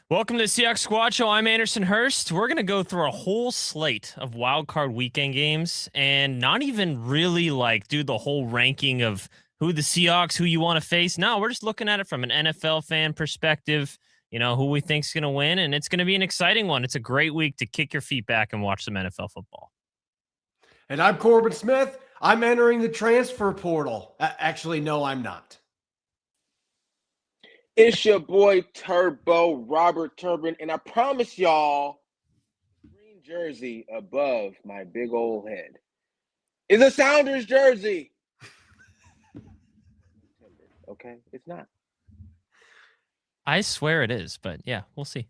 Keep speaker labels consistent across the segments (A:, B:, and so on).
A: Welcome to the Seahawks Squad Show. I'm Anderson Hurst. We're going to go through a whole slate of wild card weekend games and not even really do the whole ranking of who the Seahawks, who you want to face. No, we're just looking at it from an NFL fan perspective, who we think's going to win, and it's going to be an exciting one. It's a great week to kick your feet back and watch some NFL football.
B: And I'm Corbin Smith. I'm entering the transfer portal. Actually, no, I'm not.
C: It's your boy Turbo, Robert Turbin, and I promise y'all, green jersey above my big old head is a Sounders jersey. Okay, it's not.
A: I swear it is, but yeah, we'll see.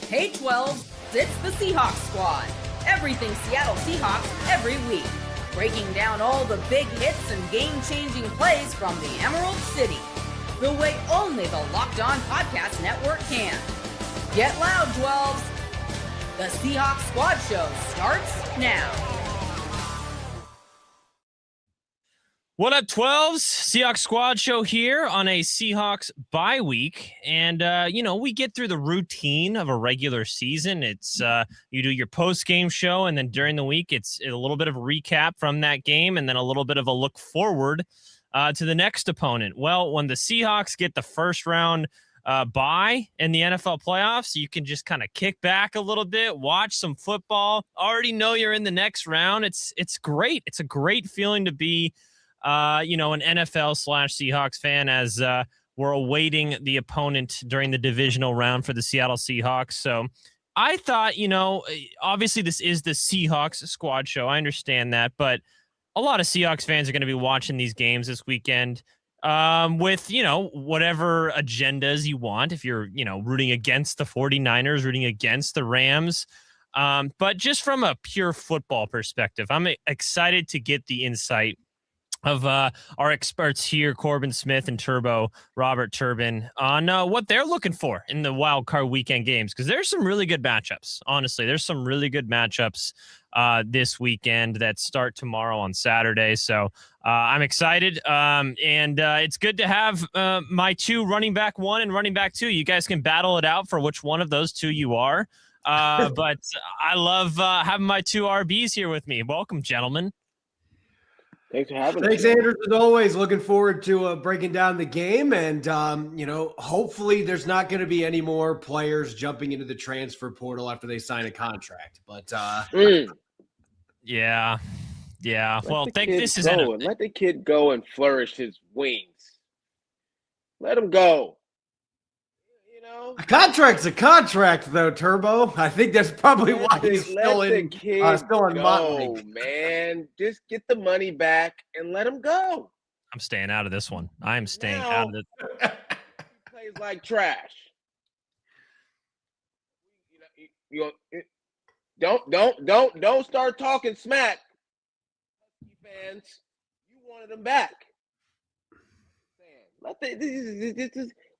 D: Hey 12, it's the Seahawks Squad. Everything Seattle Seahawks every week. Breaking down all the big hits and game-changing plays from the Emerald City. The way only the Locked On Podcast Network can. Get loud, 12s. The Seahawks Squad Show starts now.
A: What up, 12s? Seahawks Squad Show here on a Seahawks bye week. And, we get through the routine of a regular season. It's you do your post-game show, and then during the week, it's a little bit of a recap from that game, and then a little bit of a look forward to the next opponent. Well, when the Seahawks get the first round bye in the NFL playoffs, you can just kind of kick back a little bit, watch some football, already know you're in the next round. It's great. It's a great feeling to be, an NFL/Seahawks fan as we're awaiting the opponent during the divisional round for the Seattle Seahawks. So I thought, obviously this is the Seahawks Squad Show. I understand that, but a lot of Seahawks fans are going to be watching these games this weekend with, whatever agendas you want. If you're, rooting against the 49ers, rooting against the Rams. But just from a pure football perspective, I'm excited to get the insight of our experts here, Corbin Smith and Turbo, Robert Turbin, on what they're looking for in the wild card weekend games. Because there's some really good matchups. Honestly, there's some really good matchups this weekend that start tomorrow on Saturday. So I'm excited. And it's good to have my two running back one and running back two. You guys can battle it out for which one of those two you are. But I love having my two RBs here with me. Welcome, gentlemen.
C: Thanks for having us.
B: Thanks, Andrew. As always, looking forward to breaking down the game. And, hopefully there's not going to be any more players jumping into the transfer portal after they sign a contract. But,
A: yeah. Well, this is
C: let the kid go and flourish his wings. Let him go.
B: A contract's a contract, though, Turbo. I think that's probably why he's still in
C: Motley. Man, just get the money back and let him go.
A: I'm staying out of this one. I'm staying out of it.
C: He plays like trash. Don't start talking smack. Fans, you wanted him back.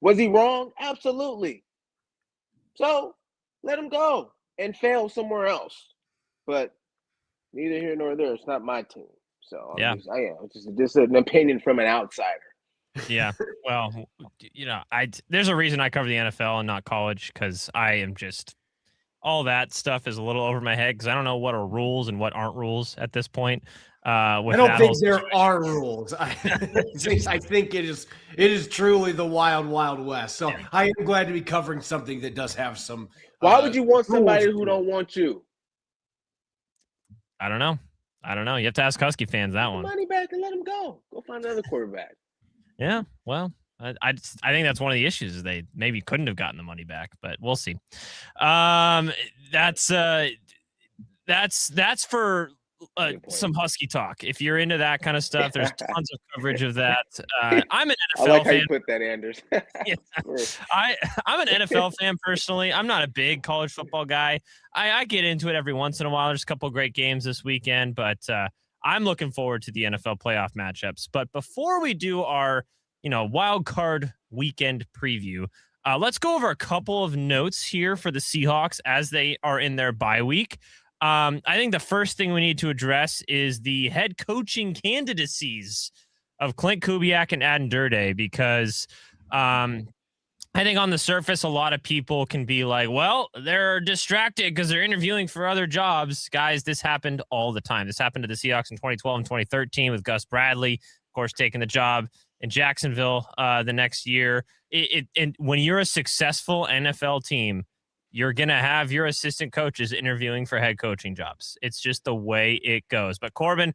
C: Was he wrong? Absolutely. So let him go and fail somewhere else. But neither here nor there. It's not my team. So it's just an opinion from an outsider.
A: Yeah. Well, there's a reason I cover the NFL and not college, because I am just all that stuff is a little over my head because I don't know what are rules and what aren't rules at this point. I
B: don't think there are rules. I think it is truly the wild, wild west. So yeah. I am glad to be covering something that does have some.
C: Why would you want somebody who don't want you?
A: I don't know. You have to ask Husky fans that one.
C: Money back and let him go. Go find another quarterback.
A: Yeah. Well, I think that's one of the issues is they maybe couldn't have gotten the money back, but we'll see. That's for some Husky talk. If you're into that kind of stuff, there's tons of coverage of that. I'm an NFL
C: I like how
A: fan.
C: you put that, Anders.
A: Yeah. I'm an NFL fan personally. I'm not a big college football guy. I get into it every once in a while. There's a couple of great games this weekend, but I'm looking forward to the NFL playoff matchups. But before we do our wild card weekend preview, let's go over a couple of notes here for the Seahawks as they are in their bye week. I think the first thing we need to address is the head coaching candidacies of Klint, Kubiak, and Aden Durde, because I think on the surface, a lot of people can be like, well, they're distracted because they're interviewing for other jobs. Guys, this happened all the time. This happened to the Seahawks in 2012 and 2013 with Gus Bradley, of course, taking the job in Jacksonville the next year. And when you're a successful NFL team, you're going to have your assistant coaches interviewing for head coaching jobs. It's just the way it goes. But Corbin,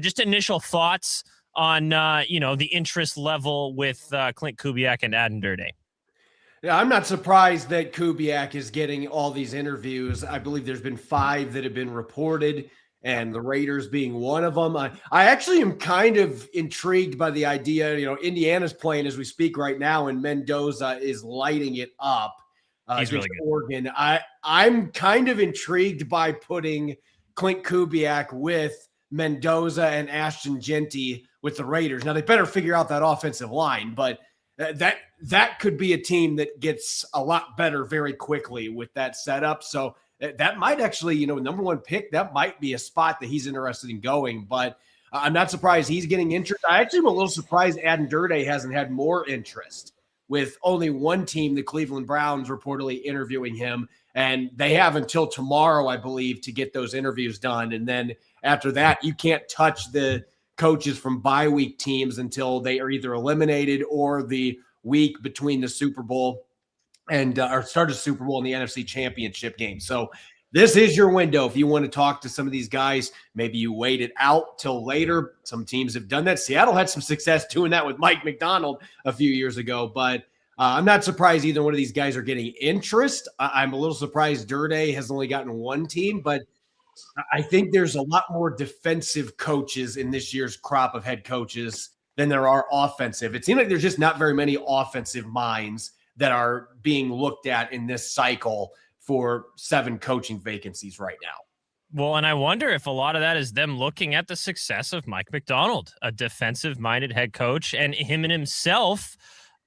A: just initial thoughts on, the interest level with Klint Kubiak and Aden Durde.
B: Yeah, I'm not surprised that Kubiak is getting all these interviews. I believe there's been 5 that have been reported, and the Raiders being one of them. I actually am kind of intrigued by the idea. Indiana's playing as we speak right now, and Mendoza is lighting it up.
A: He's really good.
B: Oregon. I'm kind of intrigued by putting Klint Kubiak with Mendoza and Ashton Genty with the Raiders. Now, they better figure out that offensive line, but that could be a team that gets a lot better very quickly with that setup. So that might actually, number 1 pick, that might be a spot that he's interested in going. But I'm not surprised he's getting interest. I actually am a little surprised Aden Durde hasn't had more interest, with only one team, the Cleveland Browns, reportedly interviewing him. And they have until tomorrow, I believe, to get those interviews done. And then after that, you can't touch the coaches from bye week teams until they are either eliminated or the week between the Super Bowl and or start of Super Bowl and the NFC Championship game. So this is your window. If you want to talk to some of these guys, maybe you wait it out till later. Some teams have done that. Seattle had some success doing that with Mike Macdonald a few years ago, but I'm not surprised either one of these guys are getting interest. I'm a little surprised Durde has only gotten one team, but I think there's a lot more defensive coaches in this year's crop of head coaches than there are offensive. It seems like there's just not very many offensive minds that are being looked at in this cycle for 7 coaching vacancies right now.
A: Well, and I wonder if a lot of that is them looking at the success of Mike Macdonald, a defensive-minded head coach, and him and himself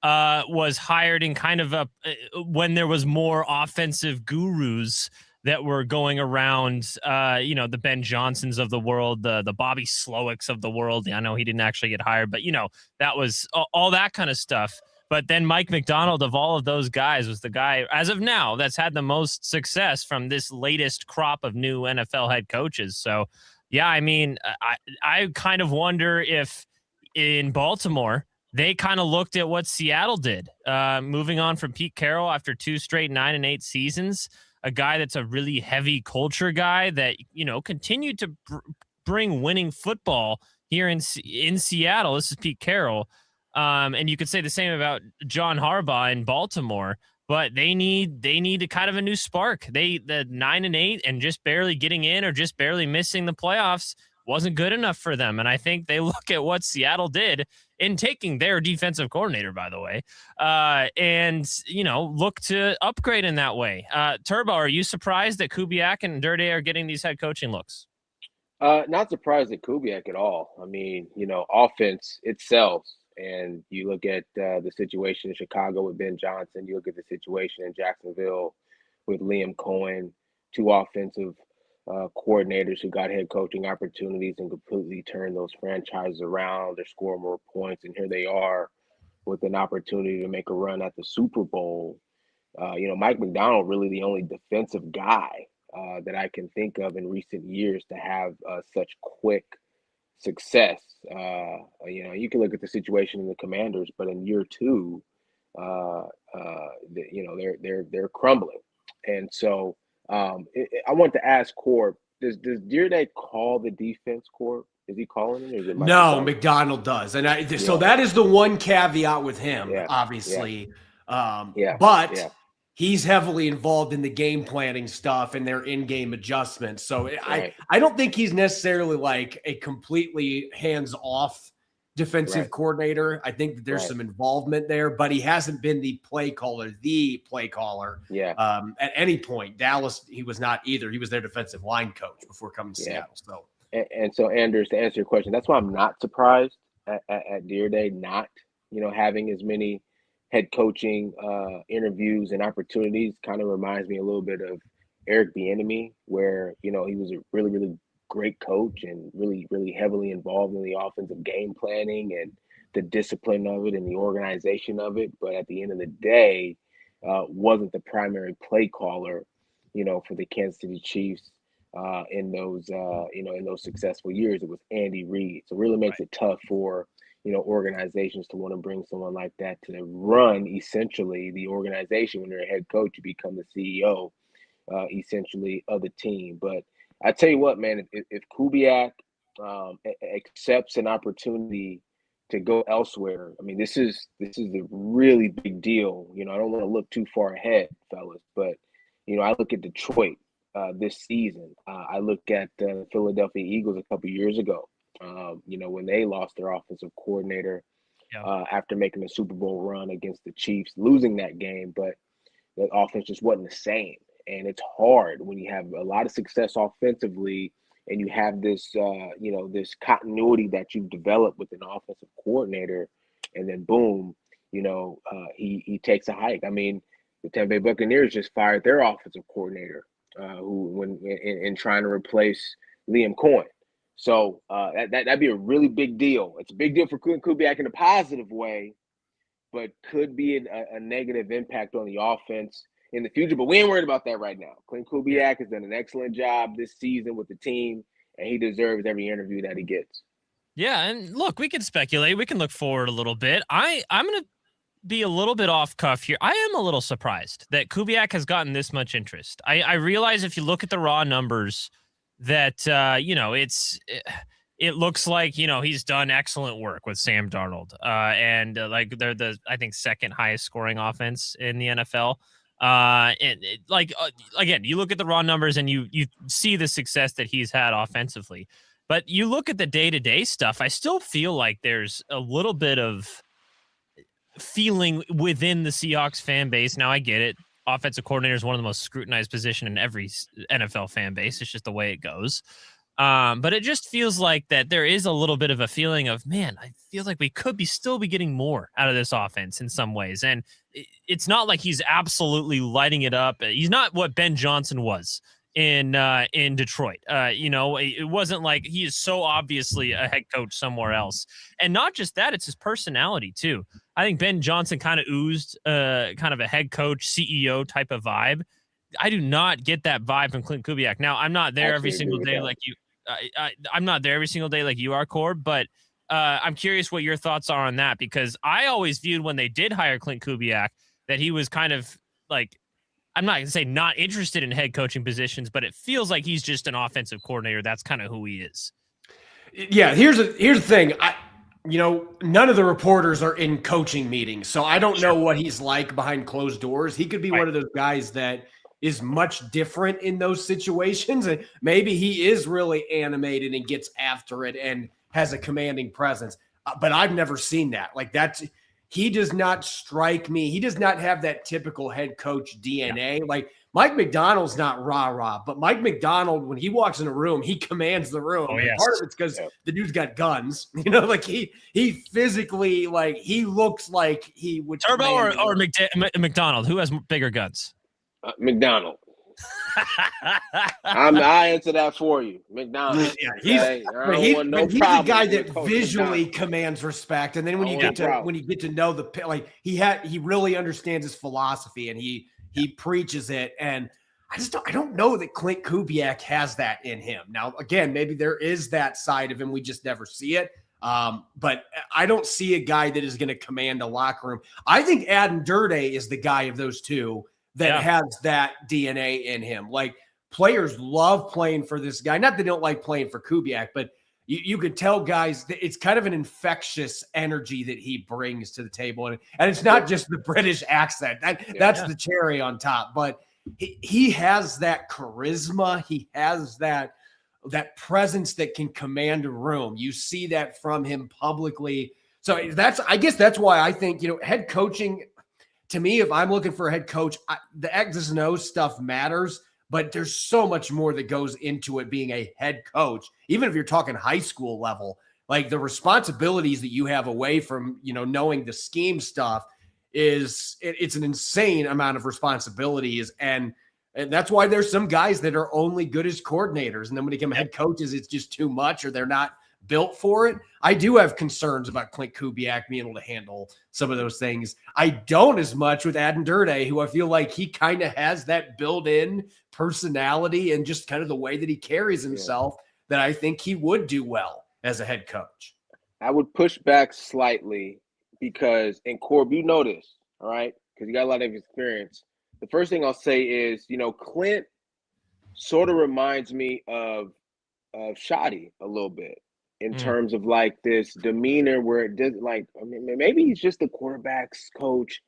A: was hired in kind of when there was more offensive gurus that were going around, the Ben Johnsons of the world, the Bobby Slowicks of the world. I know he didn't actually get hired, but, that was all that kind of stuff. But then Mike Macdonald, of all of those guys, was the guy, as of now, that's had the most success from this latest crop of new NFL head coaches. So, yeah, I mean, I kind of wonder if in Baltimore, they kind of looked at what Seattle did, moving on from Pete Carroll after 2 straight 9-8 seasons, a guy that's a really heavy culture guy that, continued to bring winning football here in Seattle. This is Pete Carroll. And you could say the same about John Harbaugh in Baltimore, but they need a kind of a new spark. The 9-8 and just barely getting in or just barely missing the playoffs wasn't good enough for them. And I think they look at what Seattle did in taking their defensive coordinator, by the way, and, look to upgrade in that way. Turbo, are you surprised that Kubiak and Durde are getting these head coaching looks?
C: Not surprised at Kubiak at all. I mean, offense, it sells. And you look at the situation in Chicago with Ben Johnson, you look at the situation in Jacksonville with Liam Cohen, 2 offensive coordinators who got head coaching opportunities and completely turned those franchises around. They're scoring more points, and here they are with an opportunity to make a run at the Super Bowl. Mike Macdonald, really the only defensive guy that I can think of in recent years to have such quick success. You can look at the situation in the Commanders, but in year 2, they're crumbling. And so I want to ask Corb, does Durde call the defense, Corb? Is he calling it? Or is it
B: No, Macdonald does. And so that is the one caveat with him, obviously. But he's heavily involved in the game planning stuff and their in-game adjustments. So I don't think he's necessarily like a completely hands-off defensive coordinator. I think that there's some involvement there, but he hasn't been the play caller at any point. Dallas, he was not either. He was their defensive line coach before coming to Seattle. So
C: and so, Anders, to answer your question, that's why I'm not surprised at Durde not, having as many head coaching interviews and opportunities. Kind of reminds me a little bit of Eric Bieniemy, where he was a really, really great coach and really, really heavily involved in the offensive game planning and the discipline of it and the organization of it, but at the end of the day, wasn't the primary play caller, for the Kansas City Chiefs in those, in those successful years. It was Andy Reid. So it really makes it tough for, organizations to want to bring someone like that to run essentially the organization. When you're a head coach, you become the CEO essentially of the team. But I tell you what, man, if Kubiak accepts an opportunity to go elsewhere, I mean, this is a really big deal. I don't want to look too far ahead, fellas, but I look at Detroit this season. I look at the Philadelphia Eagles a couple years ago. When they lost their offensive coordinator after making a Super Bowl run against the Chiefs, losing that game, but the offense just wasn't the same. And it's hard when you have a lot of success offensively and you have this, this continuity that you've developed with an offensive coordinator, and then boom, he takes a hike. I mean, the Tampa Bay Buccaneers just fired their offensive coordinator, in trying to replace Liam Cohen. So that'd be a really big deal. It's a big deal for Kubiak in a positive way, but could be a negative impact on the offense in the future. But we ain't worried about that right now. Klint Kubiak has done an excellent job this season with the team, and he deserves every interview that he gets.
A: Yeah, and look, we can speculate. We can look forward a little bit. I'm going to be a little bit off cuff here. I am a little surprised that Kubiak has gotten this much interest. I realize if you look at the raw numbers that, it looks like, he's done excellent work with Sam Darnold. And they're the, I think, second highest scoring offense in the NFL. Again, you look at the raw numbers and you see the success that he's had offensively, but you look at the day-to-day stuff. I still feel like there's a little bit of feeling within the Seahawks fan base. Now I get it. Offensive coordinator is one of the most scrutinized position in every NFL fan base. It's just the way it goes. But it just feels like that there is a little bit of a feeling of, man, I feel like we could still be getting more out of this offense in some ways. And it's not like he's absolutely lighting it up. He's not what Ben Johnson was in Detroit. It wasn't like he is so obviously a head coach somewhere else. And not just that, it's his personality too. I think Ben Johnson kind of oozed kind of a head coach, CEO type of vibe. I do not get that vibe from Klint Kubiak. Now, I'm not there every single day like you. I'm not there every single day like you are, Corb, but I'm curious what your thoughts are on that, because I always viewed when they did hire Klint Kubiak that he was kind of like, I'm not going to say not interested in head coaching positions, but it feels like he's just an offensive coordinator. That's kind of who he is.
B: Yeah, here's the thing. None of the reporters are in coaching meetings, so I don't know what he's like behind closed doors. He could be one of those guys that is much different in those situations, and maybe he is really animated and gets after it and has a commanding presence. But I've never seen that. He does not strike me. He does not have that typical head coach DNA. Yeah. Like Mike Macdonald's not rah-rah, but Mike Macdonald, when he walks in a room, he commands the room.
A: Oh, yes.
B: Part of it's because the dude's got guns. He physically, he looks like he would.
A: Turbo or Macdonald? Who has bigger guns?
C: McDonald. I answer that for you, McDonald.
B: Yeah, he's the guy that visually commands respect, and then when you get to know he really understands his philosophy and he preaches it. And I don't know that Klint Kubiak has that in him. Now, again, maybe there is that side of him, we just never see it. But I don't see a guy that is going to command a locker room. I think Aden Durde is the guy of those two that has that DNA in him. Like, players love playing for this guy. Not that they don't like playing for Kubiak, but you could tell guys that it's kind of an infectious energy that he brings to the table. And it's not just the British accent. That's the cherry on top. But he has that charisma. He has that presence that can command a room. You see that from him publicly. So I guess that's why I think, head coaching, to me, if I'm looking for a head coach, the X's and O's stuff matters, but there's so much more that goes into it being a head coach. Even if you're talking high school level, like the responsibilities that you have away from, knowing the scheme stuff it's an insane amount of responsibilities. And that's why there's some guys that are only good as coordinators. And then when they become head coaches, it's just too much, or they're not built for it. I do have concerns about Klint Kubiak being able to handle some of those things. I don't as much with Aden Durde, who I feel like he kind of has that built-in personality and just kind of the way that he carries himself that I think he would do well as a head coach.
C: I would push back slightly because, and Corb, you know this, all right, because you got a lot of experience. The first thing I'll say is, Klint sort of reminds me of Shoddy a little bit in terms of like this demeanor where it doesn't maybe he's just the quarterback's coach,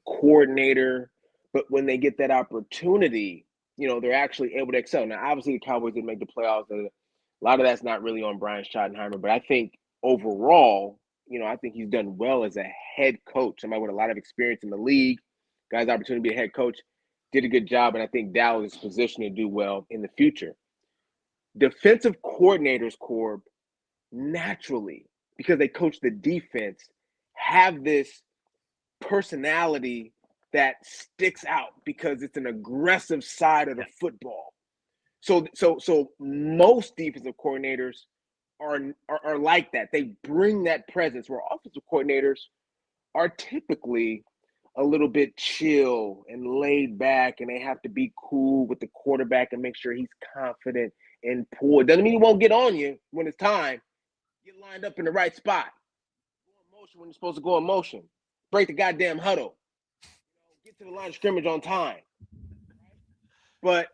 C: coordinator, but when they get that opportunity, they're actually able to excel. Now, obviously, the Cowboys didn't make the playoffs. A lot of that's not really on Brian Schottenheimer, but I think overall, I think he's done well as a head coach, somebody with a lot of experience in the league, guy's opportunity to be a head coach, did a good job, and I think Dallas is positioned to do well in the future. Defensive coordinators, Corb, naturally, because they coach the defense, have this personality that sticks out because it's an aggressive side of the football. So most defensive coordinators are like that. They bring that presence, where offensive coordinators are typically a little bit chill and laid back, and they have to be cool with the quarterback and make sure he's confident and poor. Doesn't mean he won't get on you when it's time. Get lined up in the right spot. Go in motion when you're supposed to go in motion. Break the goddamn huddle. Get to the line of scrimmage on time. But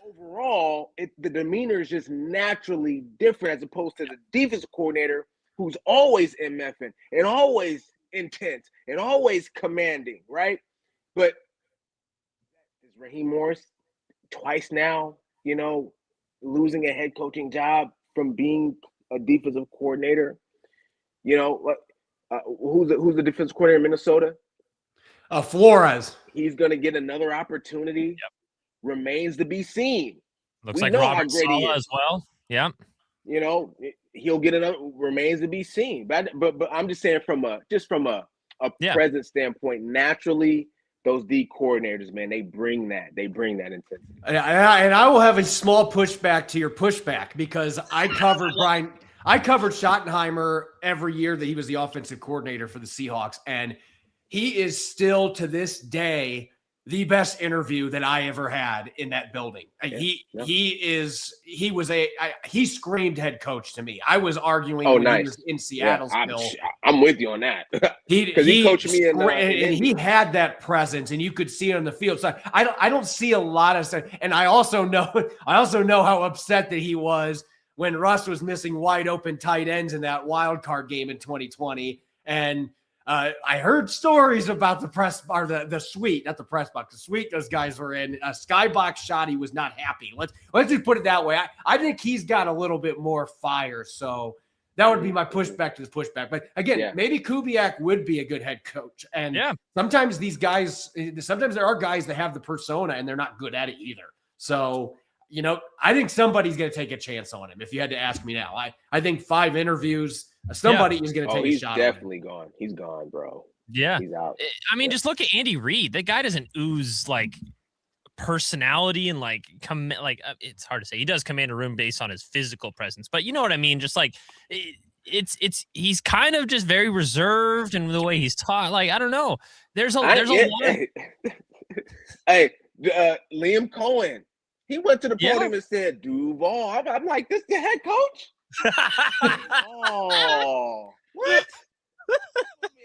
C: overall, the demeanor is just naturally different as opposed to the defensive coordinator who's always MFing and always intense and always commanding, right? But is Raheem Morris twice now, losing a head coaching job from being a defensive coordinator? Who's the defensive coordinator in Minnesota?
B: Flores.
C: He's going to get another opportunity. Yep. Remains to be seen.
A: Looks like Robert Saleh as well. Yeah.
C: He'll get another. Remains to be seen. But I'm just saying from a present standpoint, naturally, those D coordinators, man, they bring that intensity.
B: And I will have a small pushback to your pushback because I covered Schottenheimer every year that he was the offensive coordinator for the Seahawks, and he is still to this day the best interview that I ever had in that building. He screamed head coach to me. I was arguing when he was in Seattle still.
C: I'm with you on that. Because he coached me
B: and he had that presence, and you could see it on the field. So I don't see a lot of stuff. And I also know how upset that he was when Russ was missing wide open tight ends in that wild card game in 2020. And I heard stories about the press or the suite, not the press box, the suite those guys were in. Skybox Shoddy was not happy. Let's just put it that way. I think he's got a little bit more fire. So that would be my pushback to this pushback. But again, maybe Kubiak would be a good head coach. And sometimes there are guys that have the persona and they're not good at it either. So, I think somebody's going to take a chance on him. If you had to ask me now, I think 5 interviews, somebody is going to take a shot.
C: He's definitely gone. He's gone, bro.
A: Yeah.
C: He's out.
A: I mean, just look at Andy Reid. That guy doesn't ooze like personality and it's hard to say. He does command a room based on his physical presence, but you know what I mean? Just like he's kind of just very reserved in the way he's taught. Like, I don't know. There's a lot.
C: Hey, Liam Cohen. He went to the podium and said, Duval. I'm like, this the head coach? Oh, what?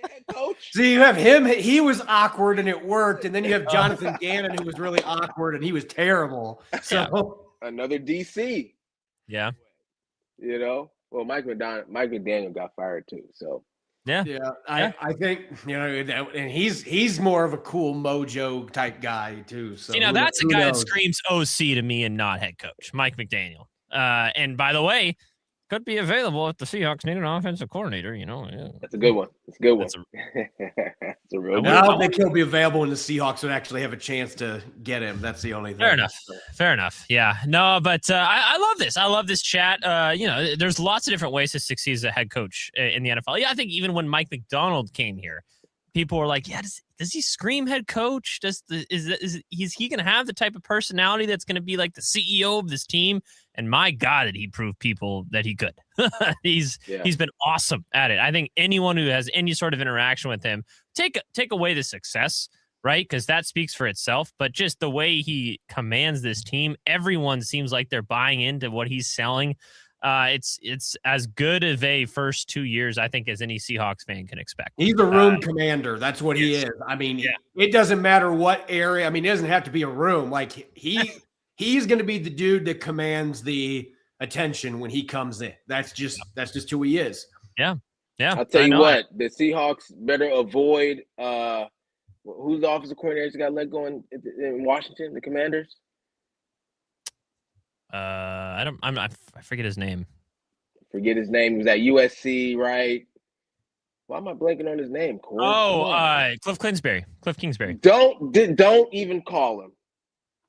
C: Head coach?
B: So you have him. He was awkward and it worked. And then you have Jonathan Gannon, who was really awkward and he was terrible. So
C: another DC.
A: Yeah.
C: Well, Mike McDonald got fired too. So
B: I think and he's more of a cool mojo type guy too. So
A: that's a guy that screams OC to me and not head coach, Mike McDaniel. And by the way, could be available if the Seahawks need an offensive coordinator.
C: That's a good one. It's a good one. That's a real good one.
B: I don't think he'll be available when the Seahawks would actually have a chance to get him. That's the only thing.
A: Fair enough. Yeah. No, but I love this. I love this chat. There's lots of different ways to succeed as a head coach in the NFL. Yeah, I think even when Mike Macdonald came here, people were like, yeah, does he scream head coach? Is he going to have the type of personality that's going to be like the CEO of this team? And my God, did he prove people that he could. He's been awesome at it. I think anyone who has any sort of interaction with him, take away the success, right? Because that speaks for itself. But just the way he commands this team, everyone seems like they're buying into what he's selling. It's as good of a first 2 years, I think, as any Seahawks fan can expect.
B: He's a room commander. That's what he is. I mean, it doesn't matter what area. I mean, it doesn't have to be a room. Like he's going to be the dude that commands the attention when he comes in. That's just who he is.
A: Yeah.
C: I'll tell you what, the Seahawks better avoid who's the offensive coordinator got let go in Washington, the Commanders?
A: I forget his name.
C: Forget his name. He was at USC, right? Why am I blanking on his name, Corey?
A: Cliff Kingsbury.
C: Don't even call him.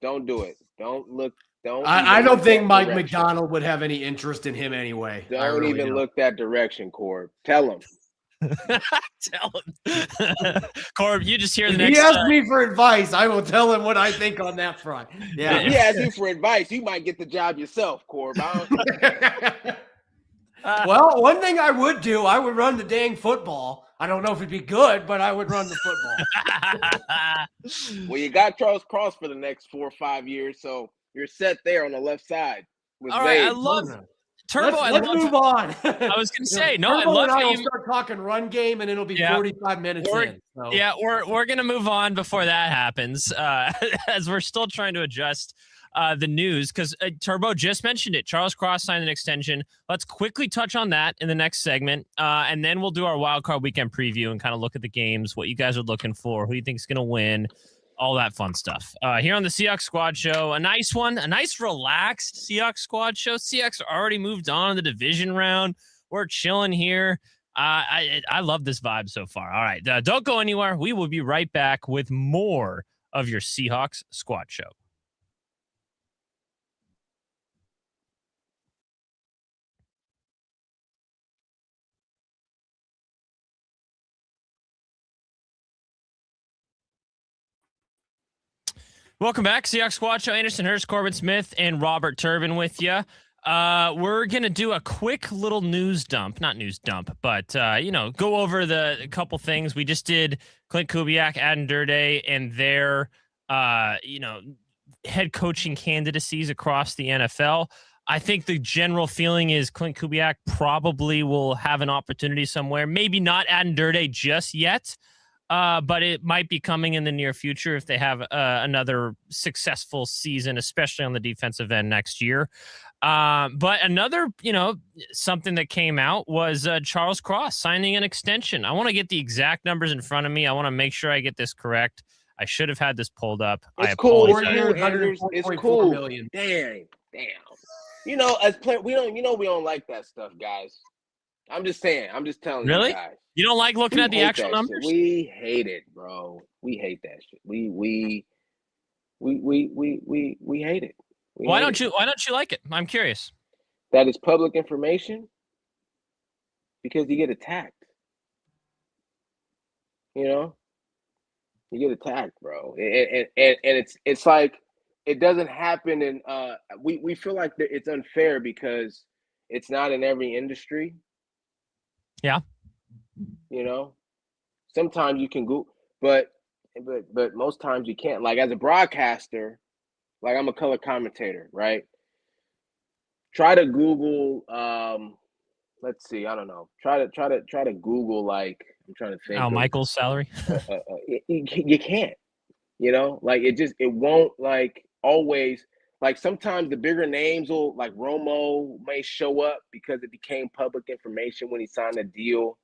C: Don't do it. Don't look.
B: I don't think Mike Macdonald would have any interest in him anyway.
C: Don't even look that direction, Corb. Tell him.
A: Tell him. Corb, you just hear the next.
B: He asked me for advice. I will tell him what I think on that front. Yeah.
C: If he asks you for advice, you might get the job yourself, Corb.
B: Well, one thing I would do, I would run the dang football. I don't know if it'd be good, but I would run the football.
C: Well, you got Charles Cross for the next 4 or 5 years, so you're set there on the left side.
A: All right, I love Turbo.
B: Let's move on.
A: I was going to say, no,
B: Turbo
A: I love
B: and I will
A: you.
B: start talking run game, and it'll be 45 minutes in. So.
A: Yeah, we're going to move on before that happens, as we're still trying to adjust the news, because Turbo just mentioned it. Charles Cross signed an extension. Let's quickly touch on that in the next segment, and then we'll do our Wild Card Weekend preview and kind of look at the games, what you guys are looking for, who you think is going to win, all that fun stuff. Here on the Seahawks Squad Show, a nice one, a nice relaxed Seahawks Squad Show. Seahawks are already moved on in the division round. We're chilling here. I love this vibe so far. All right, don't go anywhere. We will be right back with more of your Seahawks Squad Show. Welcome back. Seahawks Squad Show. Anderson Hurst, Corbin Smith, and Robert Turbin with you. We're going to do a quick little news dump. Not news dump, but, go over a couple things. We just did Klint Kubiak, Aden Durde, and their, head coaching candidacies across the NFL. I think the general feeling is Klint Kubiak probably will have an opportunity somewhere. Maybe not Aden Durde just yet. But it might be coming in the near future if they have another successful season, especially on the defensive end next year. But another, something that came out was Charles Cross signing an extension. I want to get the exact numbers in front of me. I want to make sure I get this correct. I should have had this pulled up.
C: It's cool.
B: It's
C: cool.
B: Million.
C: Damn. As players, we don't like that stuff, guys. I'm just saying. I'm just telling you guys.
A: You don't like looking at the actual numbers?
C: Shit. We hate it, bro. We hate that shit. We hate it.
A: Why don't you like it? I'm curious.
C: That is public information because you get attacked. You get attacked, bro. And it's like it doesn't happen in we feel like it's unfair because it's not in every industry.
A: Yeah.
C: Sometimes you can go, but most times you can't. Like as a broadcaster, like I'm a color commentator, right? Try to Google. Let's see. I don't know. Try to Google. Like I'm trying to think.
A: Al Michaels' salary.
C: You can't. Like it won't like always. Like sometimes the bigger names will, like Romo may show up because it became public information when he signed a deal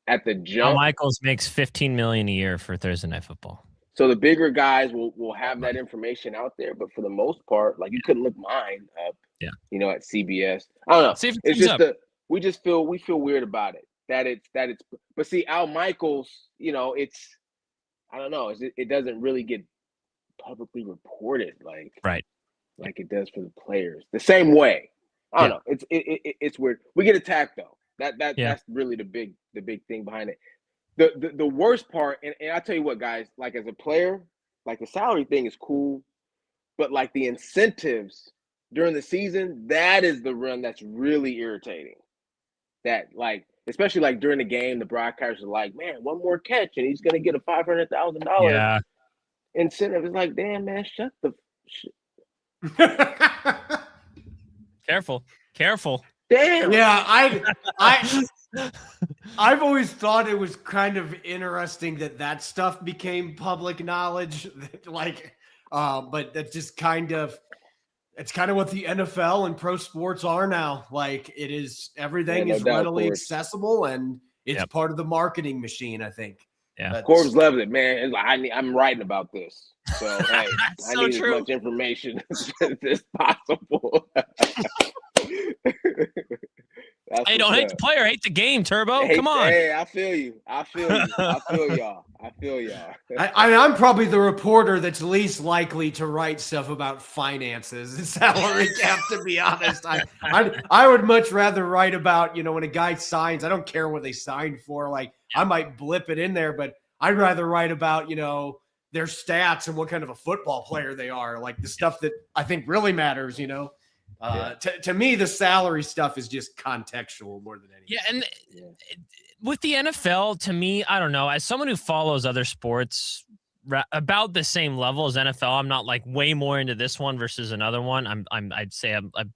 C: at the jump.
A: Al Michaels makes $15 million a year for Thursday Night Football.
C: So the bigger guys will have that information out there, but for the most part, like you couldn't look mine up. Yeah. At CBS. I don't know. It's just we feel weird about it. That it's. But see, Al Michaels, it's. I don't know. It doesn't really get publicly reported like it does for the players. The same way. I don't know. It's weird. We get attacked though. That's really the big thing behind it. the worst part, and I tell you what, guys, like as a player, like the salary thing is cool, but like the incentives during the season, that is the run that's really irritating. That like, especially like during the game, the broadcasters are like, man, one more catch and he's gonna get a $500,000 incentive. It's like, damn, man, shut the
A: Careful.
C: damn.
B: Yeah, I've always thought it was kind of interesting that stuff became public knowledge. Like, but that's just it's kind of what the NFL and pro sports are now. Like, it is, everything is readily accessible, and it's part of the marketing machine, I think.
A: Yeah,
C: Corbin loves it, man. It's like, I'm writing about this, so hey, I need as much information as possible.
A: Hey, don't hate the player, hate the game, Turbo. Come on.
C: Hey, I feel you. I feel y'all.
B: I'm probably the reporter that's least likely to write stuff about finances and salary cap, to be honest. I would much rather write about, when a guy signs, I don't care what they signed for. Like, I might blip it in there, but I'd rather write about, their stats and what kind of a football player they are. Like, the stuff that I think really matters, To me, the salary stuff is just contextual more than anything.
A: Yeah, and with the NFL, to me, I don't know. As someone who follows other sports about the same level as NFL, I'm not like way more into this one versus another one. I'd say I've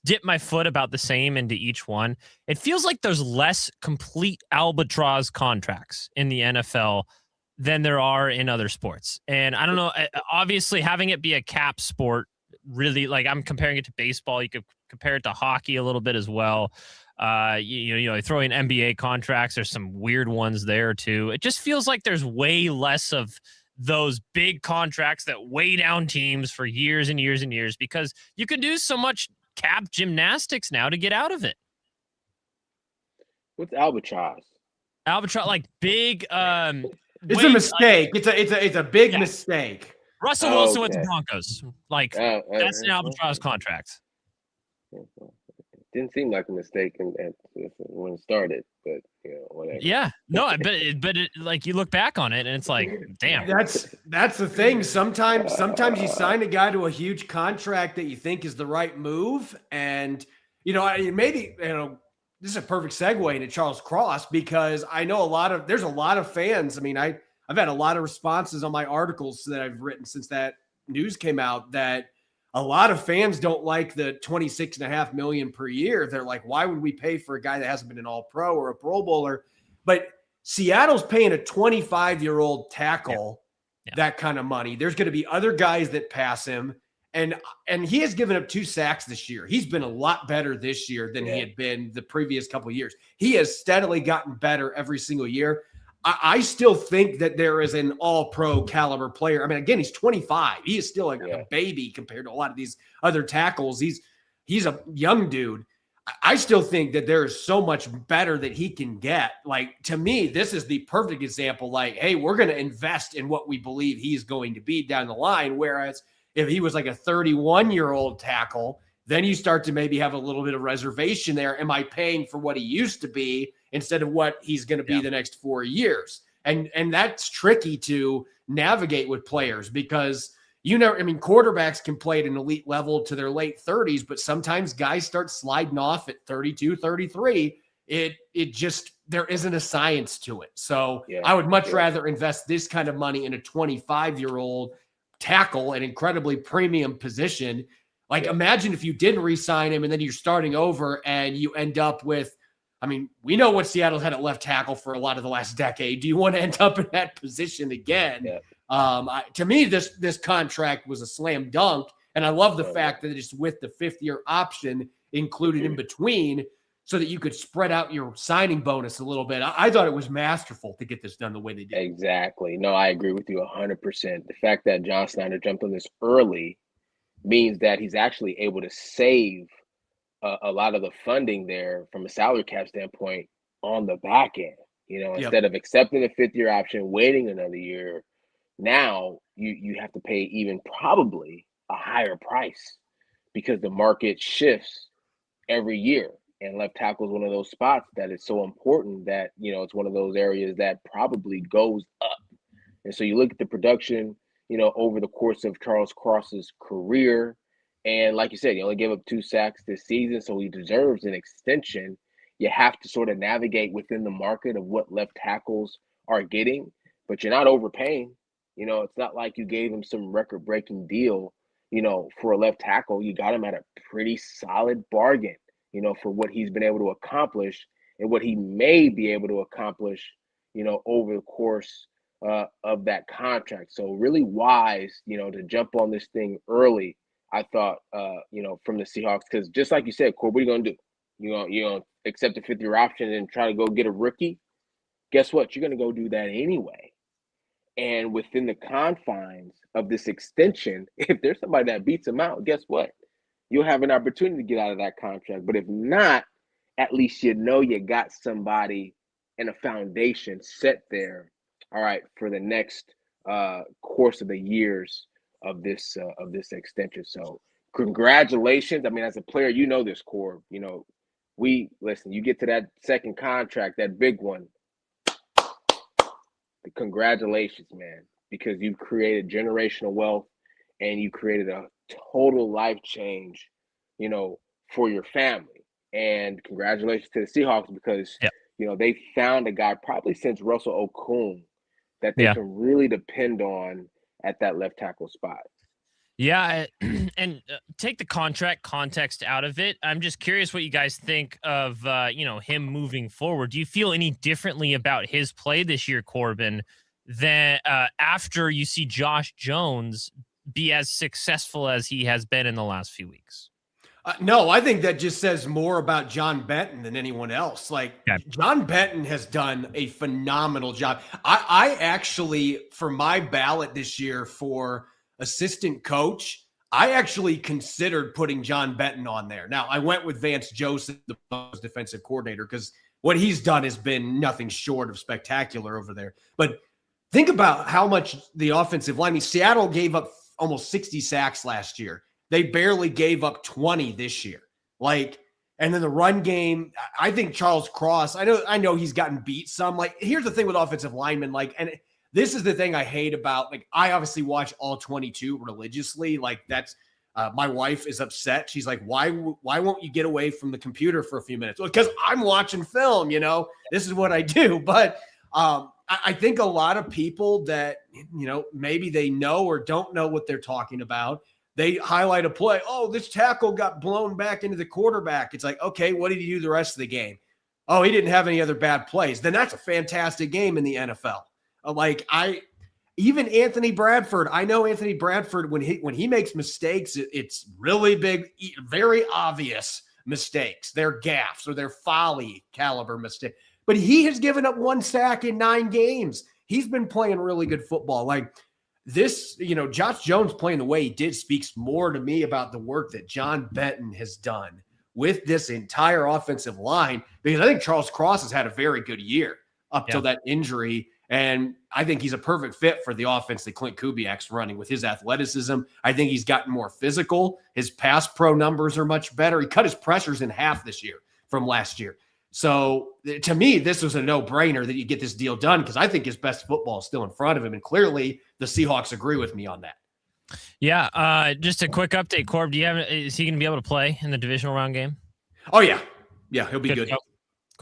A: dipped my foot about the same into each one. It feels like there's less complete albatross contracts in the NFL than there are in other sports. And I don't know. Obviously, having it be a cap sport. Really, like, I'm comparing it to baseball. You could compare it to hockey a little bit as well. You throw in NBA contracts. There's some weird ones there too. It just feels like there's way less of those big contracts that weigh down teams for years and years and years, because you can do so much cap gymnastics now to get out of it.
C: What's albatross?
A: Albatross, like big.
B: It's a mistake. It's a big mistake.
A: Russell Wilson with the Broncos. Like, that's an albatross contract.
C: Didn't seem like a mistake when it started, but whatever.
A: Yeah, no, but like, you look back on it and it's like, damn.
B: That's the thing. Sometimes you sign a guy to a huge contract that you think is the right move, and maybe this is a perfect segue into Charles Cross, because I know there's a lot of fans. I mean, I've had a lot of responses on my articles that I've written since that news came out, that a lot of fans don't like the $26.5 million per year. They're like, why would we pay for a guy that hasn't been an All-Pro or a Pro Bowler? But Seattle's paying a 25-year-old tackle that kind of money. There's going to be other guys that pass him, and he has given up 2 sacks this year. He's been a lot better this year than he had been the previous couple of years. He has steadily gotten better every single year. I still think that there is an all-pro caliber player. I mean, again, he's 25. He is still like a baby compared to a lot of these other tackles. He's a young dude. I still think that there is so much better that he can get. Like, to me, this is the perfect example. Like, hey, we're going to invest in what we believe he's going to be down the line. Whereas if he was like a 31-year-old tackle, then you start to maybe have a little bit of reservation there. Am I paying for what he used to be instead of what he's going to be the next 4 years? And that's tricky to navigate with players, because quarterbacks can play at an elite level to their late 30s, but sometimes guys start sliding off at 32, 33. It just, there isn't a science to it. So I would much rather invest this kind of money in a 25-year-old tackle, an incredibly premium position. Like, imagine if you didn't re-sign him and then you're starting over and you end up with, we know what Seattle's had at left tackle for a lot of the last decade. Do you want to end up in that position again? Yeah. To me, this contract was a slam dunk, and I love the fact that it's with the 5th-year option included in between, so that you could spread out your signing bonus a little bit. I thought it was masterful to get this done the way they did.
C: Exactly. No, I agree with you 100%. The fact that John Schneider jumped on this early means that he's actually able to save a lot of the funding there from a salary cap standpoint on the back end. Instead of accepting the 5th-year option, waiting another year, now you have to pay even probably a higher price, because the market shifts every year. And left tackle is one of those spots that is so important that, it's one of those areas that probably goes up. And so you look at the production, over the course of Charles Cross's career. And like you said, he only gave up 2 sacks this season, so he deserves an extension. You have to sort of navigate within the market of what left tackles are getting, but you're not overpaying. It's not like you gave him some record-breaking deal, for a left tackle. You got him at a pretty solid bargain, for what he's been able to accomplish and what he may be able to accomplish, over the course of that contract. So really wise, to jump on this thing early, I thought, from the Seahawks, because just like you said, Corb, what are you going to do? You gonna accept the 5th-year option and try to go get a rookie? Guess what? You're going to go do that anyway. And within the confines of this extension, if there's somebody that beats him out, guess what? You'll have an opportunity to get out of that contract. But if not, at least you got somebody and a foundation set there, all right, for the next course of the years of this extension. So congratulations. I mean, as a player, this, Corb. You get to that second contract, that big one. Congratulations, man, because you've created generational wealth and you created a total life change, for your family. And congratulations to the Seahawks because, they found a guy probably since Russell Okung that they can really depend on at that left tackle spot.
A: Yeah, and take the contract context out of it. I'm just curious what you guys think of, him moving forward. Do you feel any differently about his play this year, Corbin, than after you see Josh Jones be as successful as he has been in the last few weeks?
B: No, I think that just says more about John Benton than anyone else. John Benton has done a phenomenal job. I actually, for my ballot this year for assistant coach, I actually considered putting John Benton on there. Now, I went with Vance Joseph, the defensive coordinator, because what he's done has been nothing short of spectacular over there. But think about how much the offensive line. I mean, Seattle gave up almost 60 sacks last year. They barely gave up 20 this year. And then the run game, I think Charles Cross, I know he's gotten beat some. Here's the thing with offensive linemen, and this is the thing I hate about, I obviously watch all 22 religiously. That's my wife is upset. She's like, why won't you get away from the computer for a few minutes? Well, because I'm watching film, this is what I do. But I think a lot of people that, maybe they know or don't know what they're talking about, they highlight a play. Oh, this tackle got blown back into the quarterback. It's like, okay, what did he do the rest of the game? Oh, he didn't have any other bad plays. Then that's a fantastic game in the NFL. Even Anthony Bradford, I know Anthony Bradford, when he makes mistakes, it's really big, very obvious mistakes. They're gaffes or they're folly caliber mistakes. But he has given up 1 sack in 9 games. He's been playing really good football. This, Josh Jones playing the way he did speaks more to me about the work that John Benton has done with this entire offensive line, because I think Charles Cross has had a very good year up till that injury. And I think he's a perfect fit for the offense that Klint Kubiak's running with his athleticism. I think he's gotten more physical. His pass pro numbers are much better. He cut his pressures in half this year from last year. So to me, this was a no-brainer that you get this deal done because I think his best football is still in front of him. And clearly the Seahawks agree with me on that.
A: Yeah. Just a quick update, Corb. Is he going to be able to play in the divisional round game?
B: Oh, yeah. Yeah, he'll be good.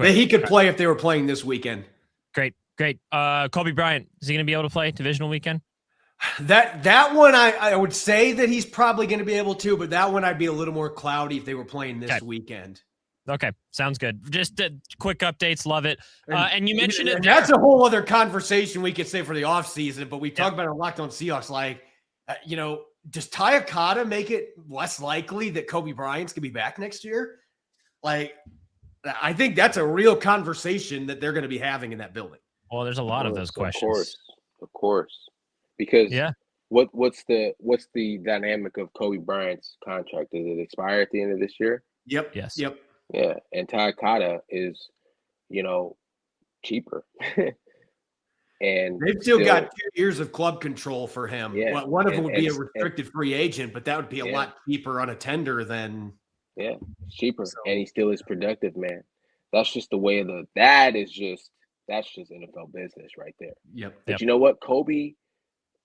B: He could play if they were playing this weekend.
A: Great. Kobe Bryant, is he going to be able to play divisional weekend?
B: That one, I would say that he's probably going to be able to, but that one I'd be a little more cloudy if they were playing this weekend.
A: Okay, sounds good. Just quick updates, love it. And you mentioned it.
B: That's a whole other conversation we could say for the offseason, but we talked about it Locked On Seahawks. Does Takata make it less likely that Kobe Bryant's going to be back next year? I think that's a real conversation that they're going to be having in that building.
A: Well, there's a lot of those questions.
C: Of course. Because what's the dynamic of Kobe Bryant's contract? Does it expire at the end of this year?
B: Yep.
A: Yes.
B: Yep.
C: Yeah. And Takata is, cheaper. And
B: they've still got 2 years of club control for him.
C: Yeah.
B: One of them would be a restricted free agent, but that would be a lot cheaper on a tender than
C: Yeah, it's cheaper,
B: So-
C: and he still is productive, man. That's just the way that's just NFL business right there.
B: Yep.
C: But you know what? Kobe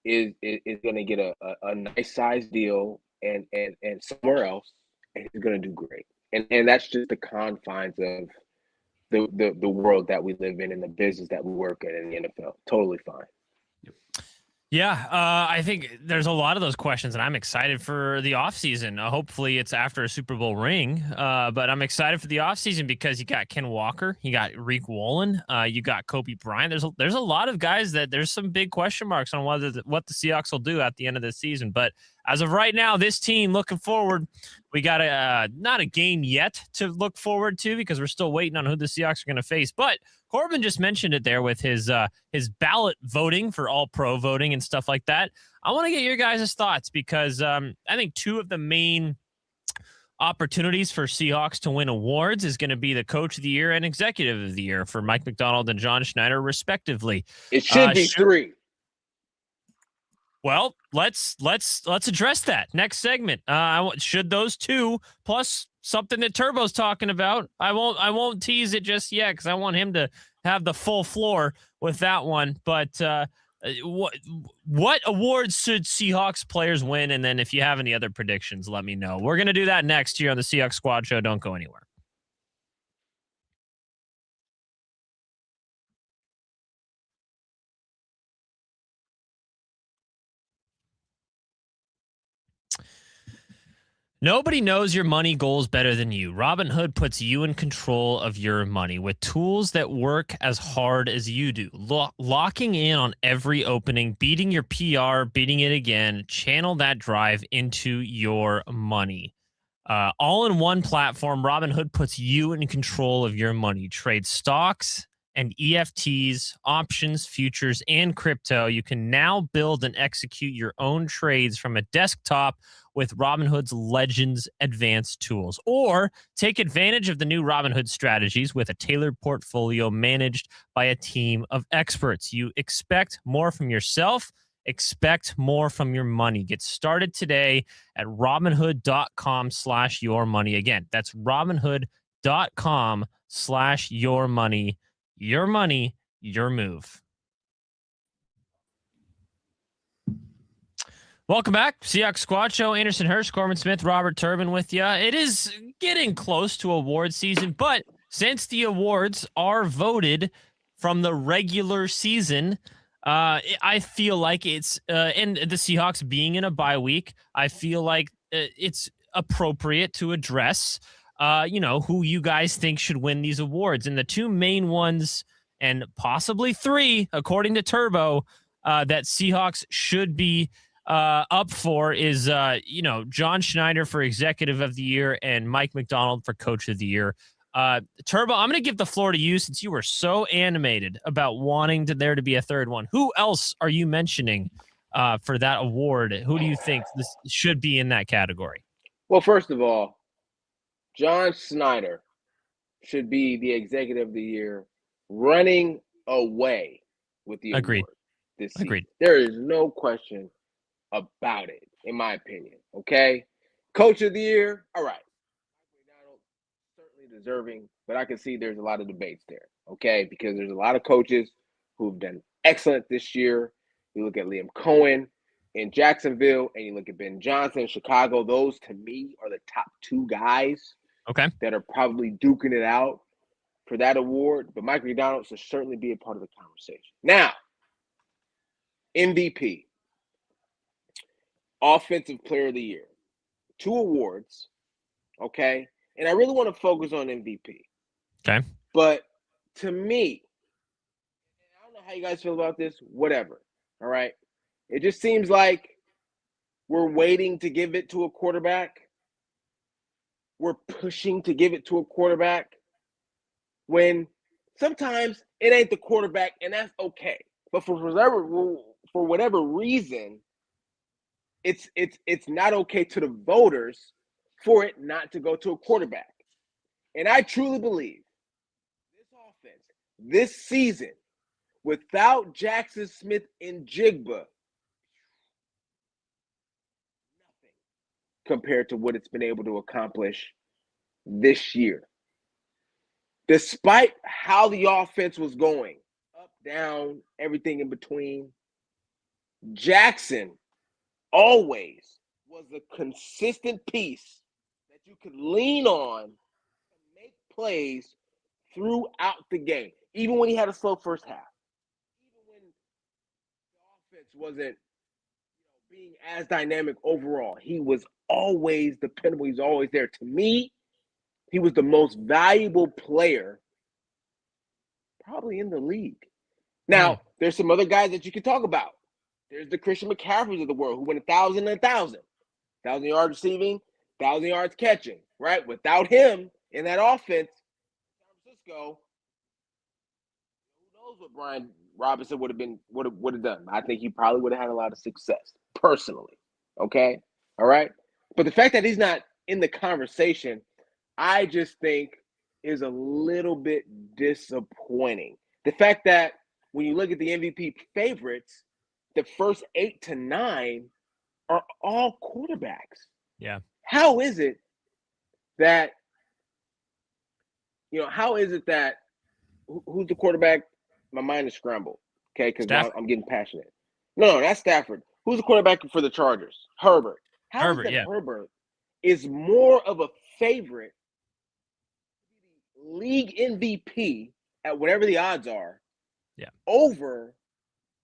C: is going to get a nice size deal and somewhere else, and he's going to do great. And that's just the confines of the world that we live in and the business that we work in the NFL. Totally fine.
A: Yeah, I think there's a lot of those questions, and I'm excited for the offseason. Hopefully it's after a Super Bowl ring, but I'm excited for the offseason because you got Ken Walker, you got Reek Woolen, you got Kobe Bryant. There's a lot of guys that there's some big question marks on what the Seahawks will do at the end of the season. But as of right now, this team looking forward, we got not a game yet to look forward to because we're still waiting on who the Seahawks are going to face. But Corbin just mentioned it there with his ballot voting for All-Pro voting and stuff like that. I want to get your guys' thoughts because I think two of the main opportunities for Seahawks to win awards is going to be the Coach of the Year and Executive of the Year for Mike Macdonald and John Schneider, respectively.
C: It should be 3.
A: Well, let's address that next segment. Should those two plus something that Turbo's talking about? I won't tease it just yet because I want him to have the full floor with that one. But what awards should Seahawks players win? And then if you have any other predictions, let me know. We're gonna do that next year on the Seahawks Squad Show. Don't go anywhere. Nobody knows your money goals better than you. Robinhood puts you in control of your money with tools that work as hard as you do. Locking in on every opening, beating your PR, beating it again, channel that drive into your money. All in one platform, Robinhood puts you in control of your money. Trade stocks and EFTs, options, futures, and crypto. You can now build and execute your own trades from a desktop with Robinhood's Legends Advanced tools, or take advantage of the new Robinhood strategies with a tailored portfolio managed by a team of experts. You expect more from yourself, expect more from your money. Get started today at robinhood.com/yourmoney. Again, that's robinhood.com/yourmoney. Your money, your move. Welcome back. Seahawks Squad Show. Anderson Hirsch, Corbin Smith, Robert Turbin with you. It is getting close to award season, but since the awards are voted from the regular season, I feel like it's, and the Seahawks being in a bye week, I feel like it's appropriate to address, who you guys think should win these awards. And the two main ones, and possibly 3, according to Turbo, that Seahawks should be up for is, John Schneider for Executive of the Year and Mike Macdonald for Coach of the Year. Turbo, I'm going to give the floor to you since you were so animated about wanting there to be a third one. Who else are you mentioning for that award? Who do you think this should be in that category?
C: Well, first of all, John Schneider should be the Executive of the Year, running away with the award this season.
A: Agreed.
C: There is no question about it, in my opinion. Okay, Coach of the Year, all right. Macdonald, certainly deserving, but I can see there's a lot of debates there. Okay, because there's a lot of coaches who've done excellent this year. You look at Liam Cohen in Jacksonville, and you look at Ben Johnson in Chicago. Those, to me, are the top 2 guys.
A: Okay.
C: That are probably duking it out for that award. But Mike Macdonald should certainly be a part of the conversation. Now, MVP. Offensive Player of the Year. 2 awards, okay? And I really want to focus on MVP.
A: Okay.
C: But to me, I don't know how you guys feel about this, whatever, all right? It just seems like we're waiting to give it to a quarterback. We're pushing to give it to a quarterback when sometimes it ain't the quarterback, and that's okay. But for whatever reason, it's not okay to the voters for it not to go to a quarterback. And I truly believe this offense, this season, without Jackson Smith and Jigba, nothing compared to what it's been able to accomplish this year. Despite how the offense was going, up, down, everything in between, Jackson always was a consistent piece that you could lean on to make plays throughout the game, even when he had a slow first half, even when the offense wasn't being as dynamic overall. He was always dependable. He was always there. To me, he was the most valuable player probably in the league. Now, there's some other guys that you could talk about. There's the Christian McCaffreys of the world who went 1,000 and 1,000. 1,000 yards receiving, 1,000 yards catching, right? Without him in that offense, San Francisco, who knows what Brian Robinson would have done. I think he probably would have had a lot of success, personally. Okay? All right? But the fact that he's not in the conversation, I just think is a little bit disappointing. The fact that when you look at the MVP favorites, the first 8 to 9 are all quarterbacks.
A: Yeah.
C: How is it that, who's the quarterback? My mind is scrambled, okay, because now I'm getting passionate. No, that's Stafford. Who's the quarterback for the Chargers? Herbert. How is that Herbert is more of a favorite, league MVP at whatever the odds are, over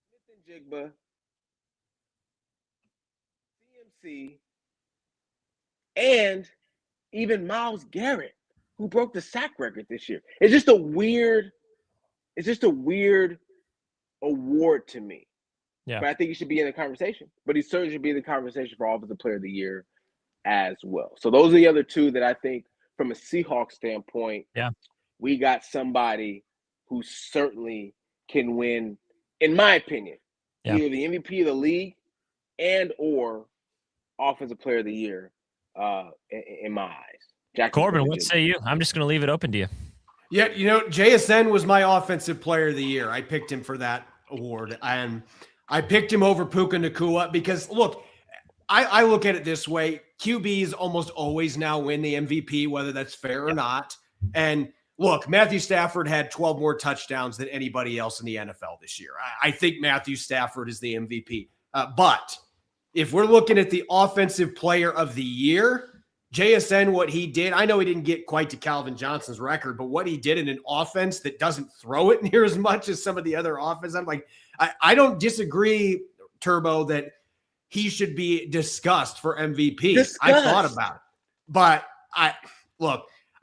C: Smith and Jigba, CMC, and even Myles Garrett, who broke the sack record this year? It's just a weird award to me.
A: Yeah.
C: But I think he should be in the conversation. But he certainly should be in the conversation for Offensive Player of the Year as well. So those are the other two that I think from a Seahawks standpoint, we got somebody who certainly can win, in my opinion, either the MVP of the league and or Offensive Player of the Year in my eyes.
A: Corbin, what say you? I'm just going to leave it open to you.
B: Yeah, JSN was my Offensive Player of the Year. I picked him for that award. And I picked him over Puka Nacua because, look, I look at it this way. QBs almost always now win the MVP, whether that's fair or not. And look, Matthew Stafford had 12 more touchdowns than anybody else in the NFL this year. I think Matthew Stafford is the MVP. But if we're looking at the Offensive Player of the Year, JSN, what he did, I know he didn't get quite to Calvin Johnson's record, but what he did in an offense that doesn't throw it near as much as some of the other offenses, I'm like, I don't disagree, Turbo, that he should be discussed for MVP. I thought about it, but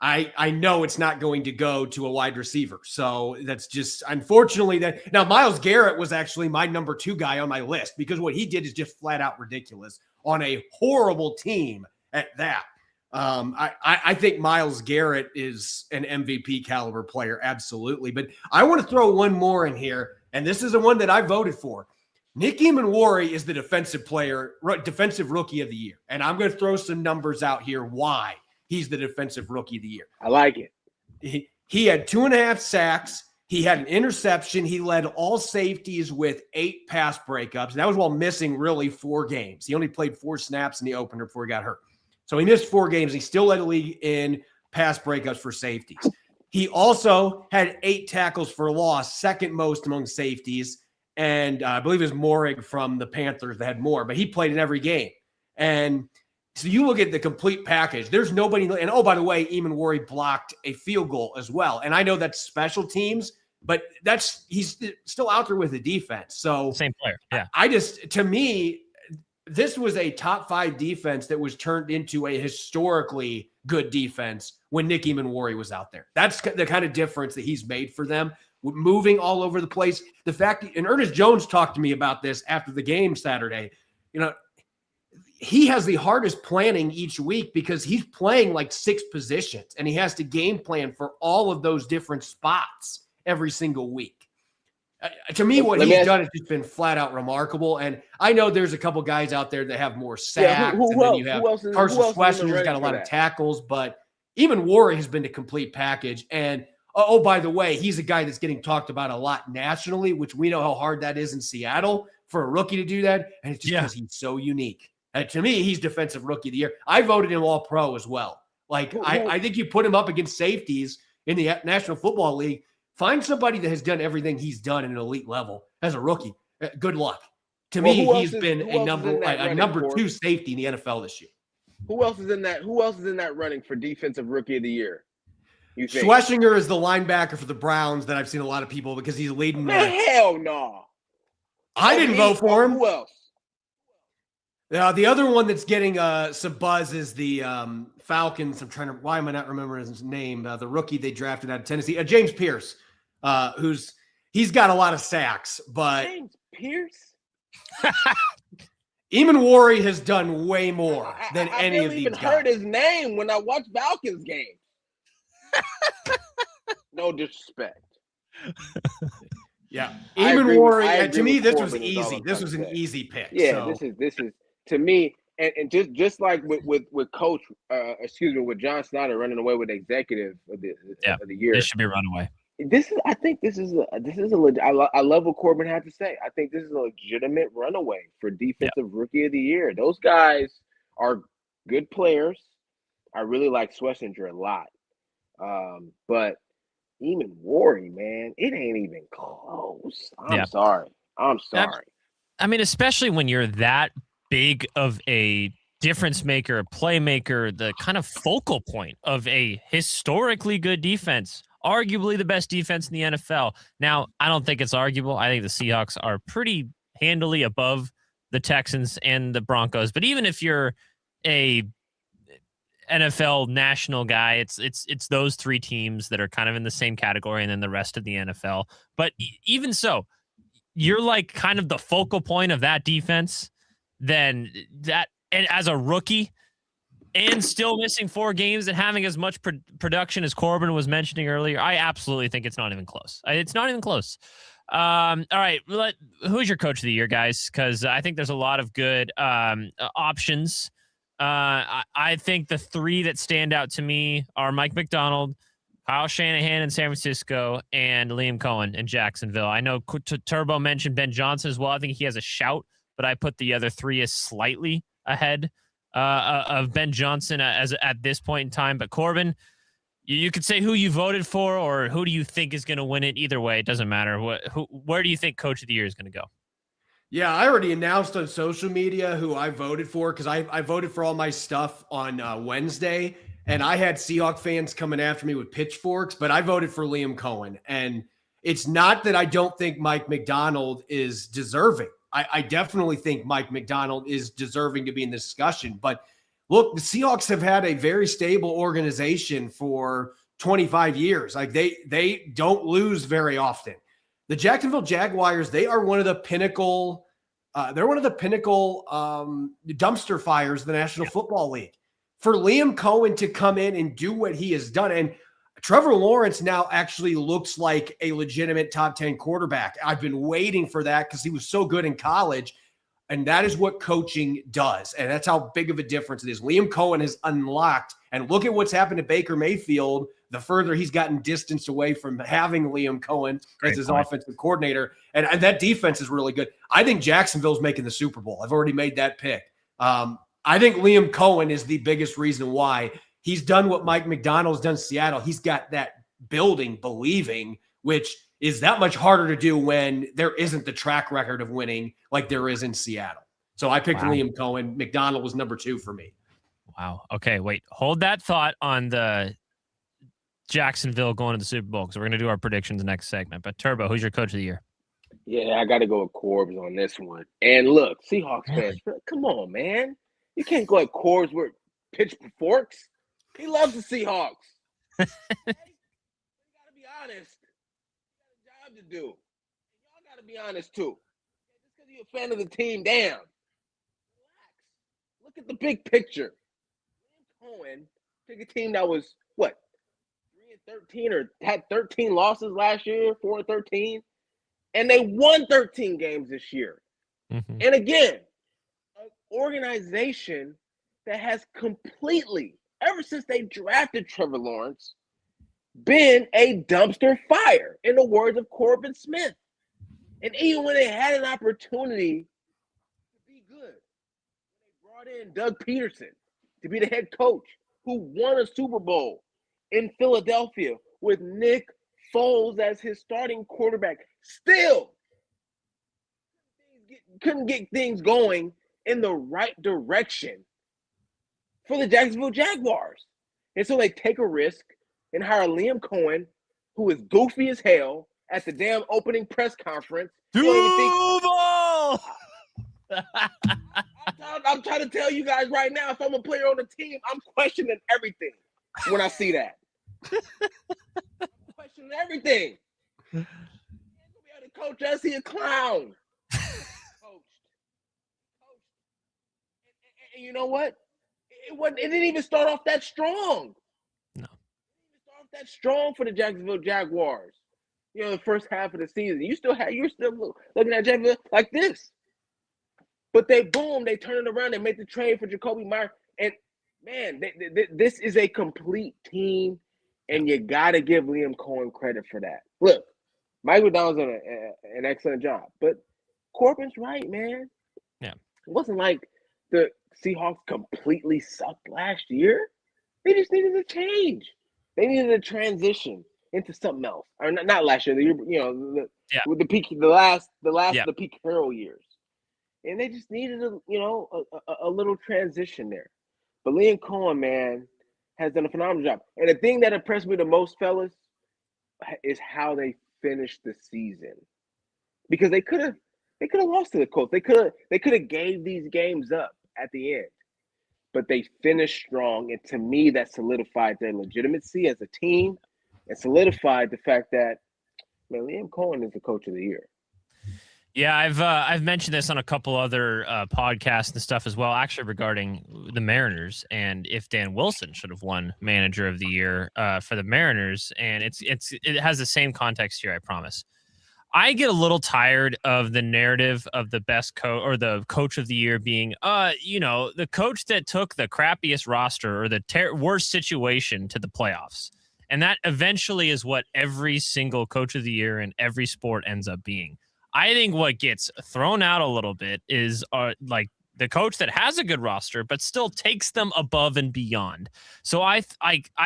B: I know it's not going to go to a wide receiver. So that's just, unfortunately, that. Now, Myles Garrett was actually my number 2 guy on my list because what he did is just flat out ridiculous on a horrible team at that. I think Myles Garrett is an MVP caliber player, absolutely. But I want to throw one more in here, and this is the one that I voted for. Nick Eamon-Warry is the defensive rookie of the year, and I'm going to throw some numbers out here why he's the defensive rookie of the year.
C: I like it.
B: He had 2.5 sacks. He had an interception. He led all safeties with 8 pass breakups. That was while missing really 4 games. He only played 4 snaps in the opener before he got hurt. So he missed 4 games. He still led the league in pass breakups for safeties. He also had 8 tackles for loss, second most among safeties. And I believe it was Morig from the Panthers that had more, but he played in every game. And so you look at the complete package. There's nobody. And oh, by the way, Eamon-Warry blocked a field goal as well. And I know that's special teams, but he's still out there with the defense. So
A: same player. Yeah.
B: To me, this was a top 5 defense that was turned into a historically good defense when Nick Eamon-Warry was out there. That's the kind of difference that he's made for them, moving all over the place. The fact, and Ernest Jones talked to me about this after the game Saturday, he has the hardest planning each week because he's playing like 6 positions and he has to game plan for all of those different spots every single week. To me, what he's done has just been flat out remarkable. And I know there's a couple guys out there that have more sacks. And then you have Carson Schwester who's got a lot of tackles, but even Warren has been a complete package. And oh, by the way, he's a guy that's getting talked about a lot nationally, which we know how hard that is in Seattle for a rookie to do that. And it's just because he's so unique. To me, he's defensive rookie of the year. I voted him all pro as well. Like, I think you put him up against safeties in the National Football League. Find somebody that has done everything he's done at an elite level as a rookie. Good luck. To me, he's been a number 2 safety in the NFL this year.
C: Who else is in that running for Defensive Rookie of the Year?
B: Schlesinger is the linebacker for the Browns that I've seen a lot of people because he's leading.
C: Hell no.
B: I didn't vote for him.
C: Who else?
B: The other one that's getting some buzz is the Falcons. Why am I not remembering his name? The rookie they drafted out of Tennessee, James Pierce, he's got a lot of sacks, but
C: James Pierce?
B: Eamon Warry has done way more than any of these guys.
C: I haven't even heard his name when I watch Falcons games. No disrespect.
B: Yeah, Eamon Warry. To me, this was easy. This was an easy pick.
C: Yeah, so. This is to me, and just like with Coach, with John Schneider running away with Executive of the Year.
A: This should be a runaway.
C: I think this is a legit. I love what Corbin had to say. I think this is a legitimate runaway for Defensive Rookie of the Year. Those guys are good players. I really like Schlesinger a lot. But Eamon Warry, man, it ain't even close. I'm sorry.
A: I mean, especially when you're that big of a difference maker, a playmaker, the kind of focal point of a historically good defense, arguably the best defense in the NFL. Now, I don't think it's arguable. I think the Seahawks are pretty handily above the Texans and the Broncos. But even if you're a NFL national guy, it's those 3 teams that are kind of in the same category, and then the rest of the NFL. But even so, you're like kind of the focal point of that defense. Then that, and as a rookie, and still missing 4 games and having as much production as Corbin was mentioning earlier, I absolutely think it's not even close. It's not even close. All right, who's your coach of the year, guys? Because I think there's a lot of good options. I think the 3 that stand out to me are Mike Macdonald, Kyle Shanahan in San Francisco, and Liam Cohen in Jacksonville. I know Turbo mentioned Ben Johnson as well. I think he has a shout, but I put the other 3 as slightly ahead of Ben Johnson as at this point in time. But Corbin, you could say who you voted for, or who do you think is going to win it. Either way, it doesn't matter. Where do you think Coach of the Year is going to go?
B: Yeah, I already announced on social media who I voted for because I voted for all my stuff on Wednesday, and I had Seahawks fans coming after me with pitchforks, but I voted for Liam Cohen. And it's not that I don't think Mike Macdonald is deserving. I definitely think Mike Macdonald is deserving to be in this discussion. But look, the Seahawks have had a very stable organization for 25 years. Like they don't lose very often. The Jacksonville Jaguars, they are one of the pinnacle. They're one of the pinnacle dumpster fires of the National Football League. For Liam Cohen to come in and do what he has done, and Trevor Lawrence now actually looks like a legitimate top 10 quarterback. I've been waiting for that because he was so good in college, and that is what coaching does, and that's how big of a difference it is. Liam Cohen has unlocked, and look at what's happened to Baker Mayfield. The further he's gotten distanced away from having Liam Cohen as his offensive coordinator, and that defense is really good. I think Jacksonville's making the Super Bowl. I've already made that pick. I think Liam Cohen is the biggest reason why. He's done what Mike Macdonald's done in Seattle. He's got that building believing, which is that much harder to do when there isn't the track record of winning like there is in Seattle. So I picked Liam Cohen. Macdonald was number 2 for me.
A: Wow. Okay, wait. Hold that thought on the Jacksonville going to the Super Bowl, because we're going to do our predictions next segment. But Turbo, who's your coach of the year?
C: Yeah, I got to go with Corbs on this one. And look, Seahawks fans, come on, man. You can't go at Corbs with pitchforks. He loves the Seahawks. You got to be honest. You got a job to do. Y'all got to be honest, too. Just because you're a fan of the team, damn. Relax. Look at the big picture. Liam Cohen took a team that was, 3-13 or had 13 losses last year, 4-13, and they won 13 games this year. Mm-hmm. And again, an organization that has completely, ever since they drafted Trevor Lawrence, been a dumpster fire, in the words of Corbin Smith. And even when they had an opportunity to be good, they brought in Doug Peterson to be the head coach, who won a Super Bowl in Philadelphia with Nick Foles as his starting quarterback, still couldn't get things going in the right direction for the Jacksonville Jaguars. And so they take a risk and hire Liam Cohen, who is goofy as hell at the damn opening press conference.
A: Duval!
C: I'm trying to tell you guys right now, if I'm a player on the team, I'm questioning everything when I see that. I'm questioning everything. He's gonna be able to coach us. He a clown. And you know what? It didn't even start off that strong.
A: No.
C: It didn't even start off that strong for the Jacksonville Jaguars. You know, the first half of the season. You're still looking at Jacksonville like this. But they turned it around. They made the trade for Jacoby Myers. And, man, this is a complete team, and you got to give Liam Cohen credit for that. Look, Mike Macdonald's done an excellent job. But Corbin's right, man.
A: Yeah.
C: It wasn't like the Seahawks completely sucked last year. They just needed a change. They needed a transition into something else. Or not last year, with the Pete Carroll years. And they just needed a little transition there. But Liam Cohen, man, has done a phenomenal job. And the thing that impressed me the most, fellas, is how they finished the season. Because they could have lost to the Colts. They could have gave these games up at the end. But they finished strong. And to me, that solidified their legitimacy as a team and solidified the fact that, man, Liam Cohen is the coach of the year.
A: Yeah, I've mentioned this on a couple other podcasts and stuff as well, actually regarding the Mariners and if Dan Wilson should have won Manager of the Year for the Mariners, and it has the same context here, I promise. I get a little tired of the narrative of the best coach or the coach of the year being, the coach that took the crappiest roster or the worst situation to the playoffs, and that eventually is what every single coach of the year in every sport ends up being. I think what gets thrown out a little bit is like the coach that has a good roster, but still takes them above and beyond. So I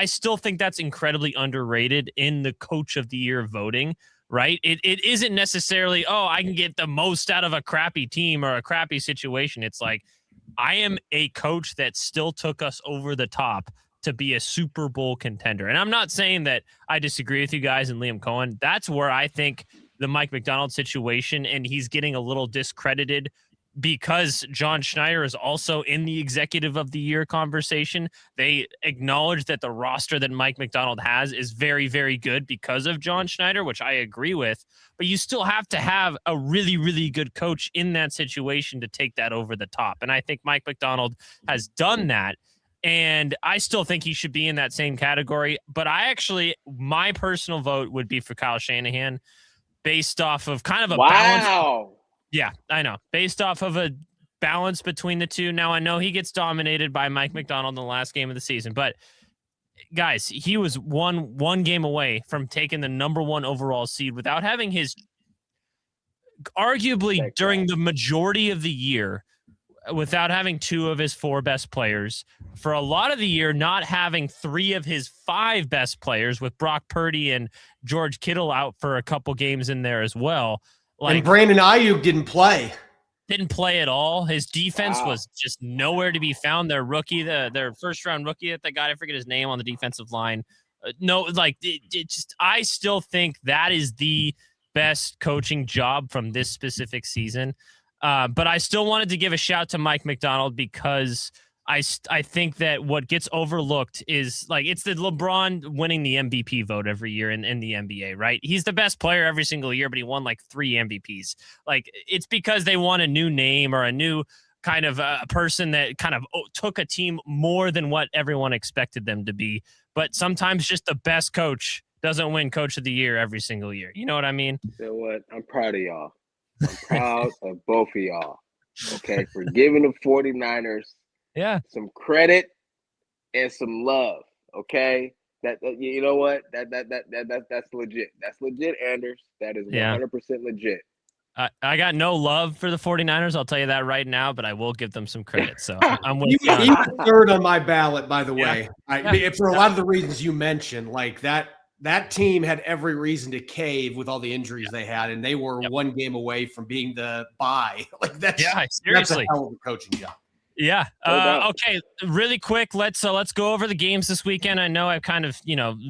A: still think that's incredibly underrated in the coach of the year voting, right? It isn't necessarily, I can get the most out of a crappy team or a crappy situation. It's like, I am a coach that still took us over the top to be a Super Bowl contender. And I'm not saying that I disagree with you guys and Liam Cohen. That's where I think the Mike Macdonald situation, and he's getting a little discredited because John Schneider is also in the executive of the year conversation. They acknowledge that the roster that Mike Macdonald has is very, very good because of John Schneider, which I agree with, but you still have to have a really, really good coach in that situation to take that over the top. And I think Mike Macdonald has done that. And I still think he should be in that same category. But my personal vote would be for Kyle Shanahan, based off of kind of a balance. Yeah, I know. Based off of a balance between the two. Now, I know he gets dominated by Mike Macdonald in the last game of the season, but guys, he was one game away from taking the number 1 overall seed without having his, arguably during the majority of the year, without having 2 of his 4 best players, for a lot of the year not having 3 of his 5 best players, with Brock Purdy and George Kittle out for a couple games in there as well.
B: And Brandon Ayuk didn't play
A: at all. His defense was just nowhere to be found. Their rookie, their first round rookie that they got, I forget his name, on the defensive line. I still think that is the best coaching job from this specific season. But I still wanted to give a shout to Mike Macdonald because I think that what gets overlooked is, like, it's the LeBron winning the MVP vote every year in the NBA, right? He's the best player every single year, but he won like 3 MVPs. Like, it's because they want a new name or a new kind of person that kind of took a team more than what everyone expected them to be. But sometimes just the best coach doesn't win coach of the year every single year. You know what I mean?
C: You know what? I'm proud of y'all. I'm proud of both of y'all, okay, for giving the 49ers some credit and some love, okay? That you know what? That's legit. That's legit, Anders. That is 100% legit.
A: I got no love for the 49ers. I'll tell you that right now, but I will give them some credit. So I'm with
B: He
A: you.
B: was third on my ballot, by the
A: Yeah.
B: way. For a lot of the reasons you mentioned, like that team had every reason to cave with all the injuries they had, and they were one game away from being the bye. Like that's
A: seriously.
B: a hell of a coaching job.
A: Yeah. Okay. Really quick. Let's go over the games this weekend. I know I've kind of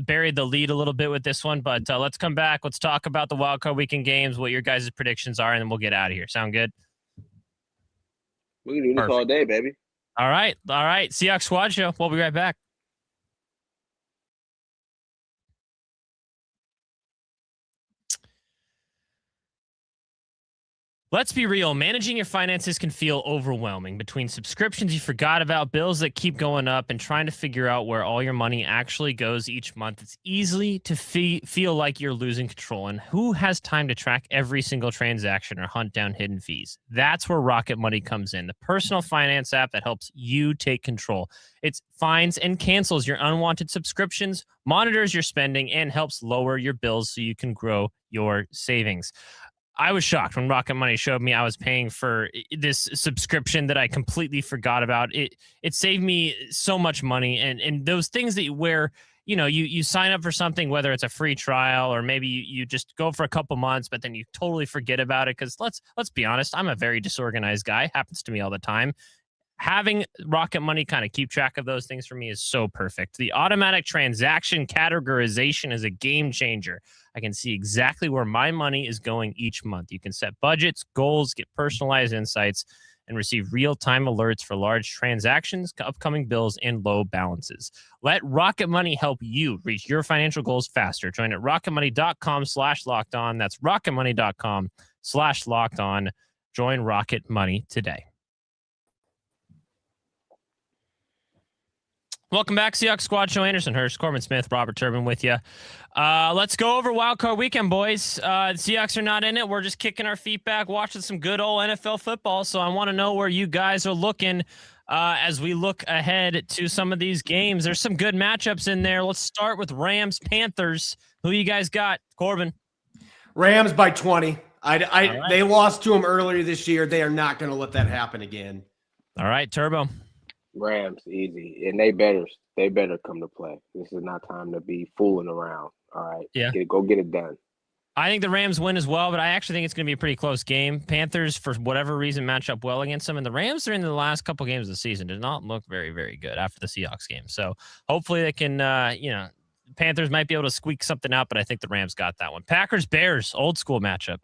A: buried the lead a little bit with this one, but let's come back. Let's talk about the wildcard weekend games, what your guys' predictions are, and then we'll get out of here. Sound good?
C: We can do this all day, baby.
A: All right. Seahawks Squad Show. We'll be right back. Let's be real. Managing your finances can feel overwhelming between subscriptions you forgot about, bills that keep going up, and trying to figure out where all your money actually goes each month. It's easy to feel like you're losing control. And who has time to track every single transaction or hunt down hidden fees? That's where Rocket Money comes in, the personal finance app that helps you take control. It finds and cancels your unwanted subscriptions, monitors your spending, and helps lower your bills so you can grow your savings. I was shocked when Rocket Money showed me I was paying for this subscription that I completely forgot about. It saved me so much money, and those things that you sign up for something, whether it's a free trial or maybe you just go for a couple months, but then you totally forget about it. Because let's be honest, I'm a very disorganized guy. Happens to me all the time. Having Rocket Money kind of keep track of those things for me is so perfect. The automatic transaction categorization is a game changer. I can see exactly where my money is going each month. You can set budgets, goals, get personalized insights, and receive real-time alerts for large transactions, upcoming bills, and low balances. Let Rocket Money help you reach your financial goals faster. Join at rocketmoney.com/lockedon. That's rocketmoney.com/lockedon. Join Rocket Money today. Welcome back, Seahawks Squad Show. Anderson Hurst, Corbin Smith, Robert Turbin with you. Let's go over Wildcard Weekend, boys. The Seahawks are not in it. We're just kicking our feet back, watching some good old NFL football. So I want to know where you guys are looking as we look ahead to some of these games. There's some good matchups in there. Let's start with Rams-Panthers. Who you guys got, Corbin?
B: Rams by 20.
A: Right.
B: They lost to them earlier this year. They are not going to let that happen again.
A: All right, Turbo.
C: Rams, easy. And they better come to play. This is not time to be fooling around. All right.
A: Yeah.
C: Go get it done.
A: I think the Rams win as well, but I actually think it's going to be a pretty close game. Panthers, for whatever reason, match up well against them. And the Rams are in the last couple games of the season. Did not look very, very good after the Seahawks game. So hopefully they can, Panthers might be able to squeak something out, but I think the Rams got that one. Packers, Bears, old school matchup.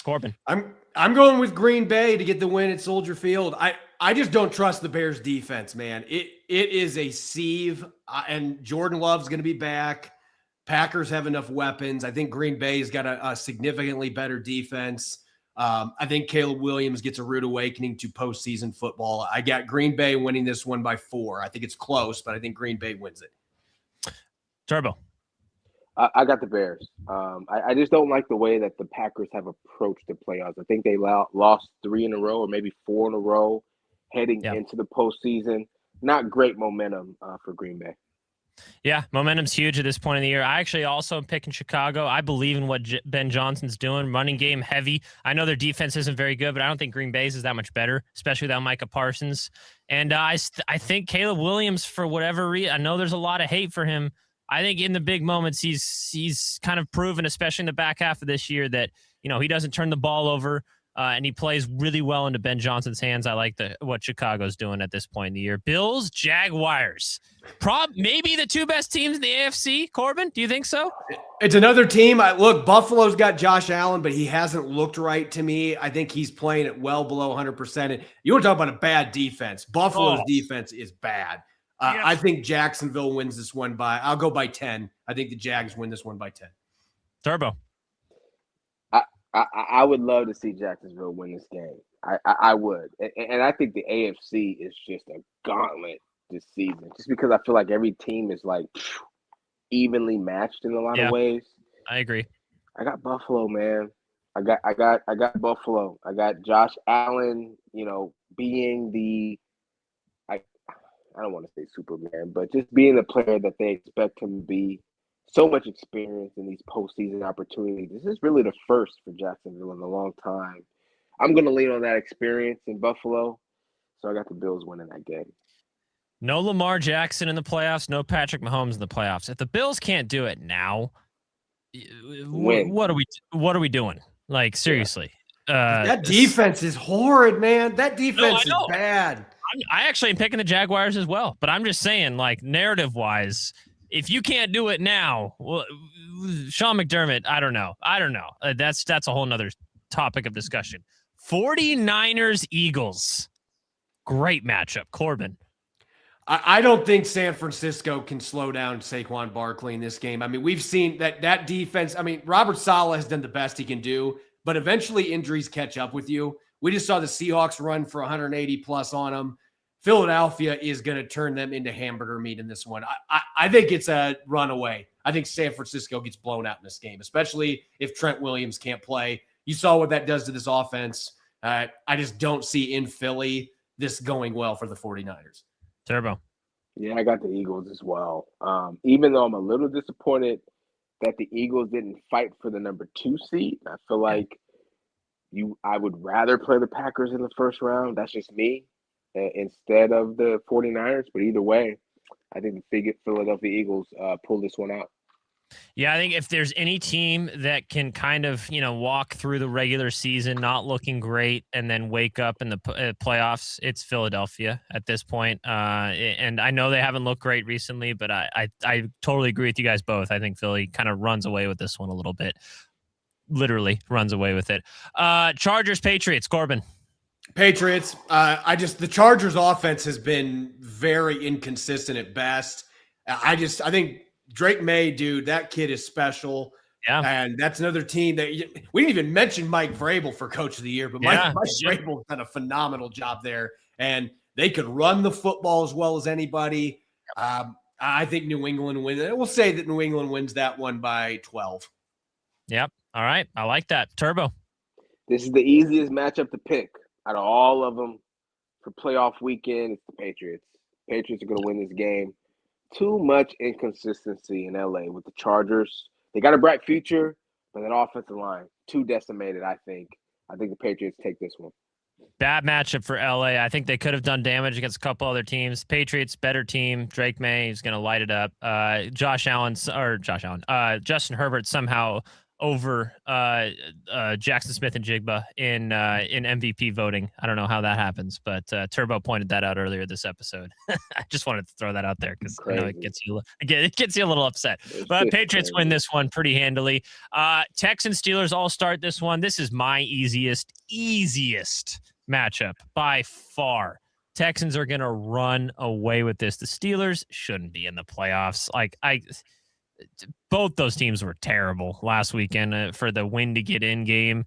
A: Corbin.
B: I'm going with Green Bay to get the win at Soldier Field. I just don't trust the Bears defense, man. It is a sieve, and Jordan Love's going to be back. Packers have enough weapons. I think Green Bay's got a significantly better defense. I think Caleb Williams gets a rude awakening to postseason football. I got Green Bay winning this one by 4. I think it's close, but I think Green Bay wins it.
A: Turbo.
C: I got the Bears. I just don't like the way that the Packers have approached the playoffs. I think they lost 3 in a row or maybe 4 in a row heading into the postseason. Not great momentum for Green Bay.
A: Yeah, momentum's huge at this point in the year. I actually also am picking Chicago. I believe in what Ben Johnson's doing. Running game heavy. I know their defense isn't very good, but I don't think Green Bay's is that much better, especially without Micah Parsons. And I think Caleb Williams, for whatever reason, I know there's a lot of hate for him. I think in the big moments, he's kind of proven, especially in the back half of this year, that he doesn't turn the ball over, and he plays really well into Ben Johnson's hands. I like what Chicago's doing at this point in the year. Bills, Jaguars, maybe the 2 best teams in the AFC. Corbin, do you think so?
B: It's another team. Look, Buffalo's got Josh Allen, but he hasn't looked right to me. I think he's playing at well below 100%. And you want to talk about a bad defense? Buffalo's defense is bad. I think Jacksonville wins this one I'll go by 10. I think the Jags win this one by 10.
A: Turbo.
C: I would love to see Jacksonville win this game. I would. And I think the AFC is just a gauntlet this season, just because I feel like every team is like evenly matched in a lot of ways.
A: I agree.
C: I got Buffalo, man. I got Buffalo. I got Josh Allen, being the I don't want to say Superman, but just being the player that they expect him to be. so much experience in these postseason opportunities. This is really the first for Jacksonville in a long time. I'm going to lean on that experience in Buffalo, so I got the Bills winning that game.
A: No Lamar Jackson in the playoffs, no Patrick Mahomes in the playoffs. If the Bills can't do it now, what are we doing? Like, seriously.
B: That defense is horrid, man. That defense is bad.
A: I actually am picking the Jaguars as well, but I'm just saying, like, narrative-wise, if you can't do it now, well, Sean McDermott, I don't know. That's a whole nother topic of discussion. 49ers, Eagles. Great matchup. Corbin.
B: I don't think San Francisco can slow down Saquon Barkley in this game. I mean, we've seen that defense. I mean, Robert Saleh has done the best he can do, but eventually injuries catch up with you. We just saw the Seahawks run for 180 plus on them. Philadelphia is going to turn them into hamburger meat in this one. I think it's a runaway. I think San Francisco gets blown out in this game, especially if Trent Williams can't play. You saw what that does to this offense. I just don't see in Philly this going well for the 49ers.
A: Turbo.
C: Yeah, I got the Eagles as well. Even though I'm a little disappointed that the Eagles didn't fight for the number 2 seed, I feel like I would rather play the Packers in the first round. That's just me instead of the 49ers. But either way, I think the Philadelphia Eagles pull this one out.
A: Yeah, I think if there's any team that can kind of, walk through the regular season not looking great and then wake up in the playoffs, it's Philadelphia at this point. And I know they haven't looked great recently, but I totally agree with you guys both. I think Philly kind of runs away with this one a little bit. Literally runs away with it. Chargers, Patriots, Corbin.
B: Patriots. The Chargers offense has been very inconsistent at best. I think Drake May, dude, that kid is special.
A: Yeah.
B: And that's another team that we didn't even mention Mike Vrabel for Coach of the Year, but Mike Vrabel's done a phenomenal job there. And they could run the football as well as anybody. I think New England wins. We'll say that New England wins that one by 12.
A: Yep. All right. I like that. Turbo.
C: This is the easiest matchup to pick out of all of them for playoff weekend. It's the Patriots. Patriots are going to win this game. Too much inconsistency in LA with the Chargers. They got a bright future, but that offensive line, too decimated, I think. I think the Patriots take this one.
A: Bad matchup for LA. I think they could have done damage against a couple other teams. Patriots, better team. Drake May is going to light it up. Justin Herbert somehow over Jackson Smith and Jigba in MVP voting. I don't know how that happens, but Turbo pointed that out earlier this episode. I just wanted to throw that out there because I know it gets you a little upset. But Patriots win this one pretty handily. Texans Steelers all start this one. This is my easiest matchup by far. Texans are gonna run away with this. The Steelers shouldn't be in the playoffs. Both those teams were terrible last weekend for the win to get in game.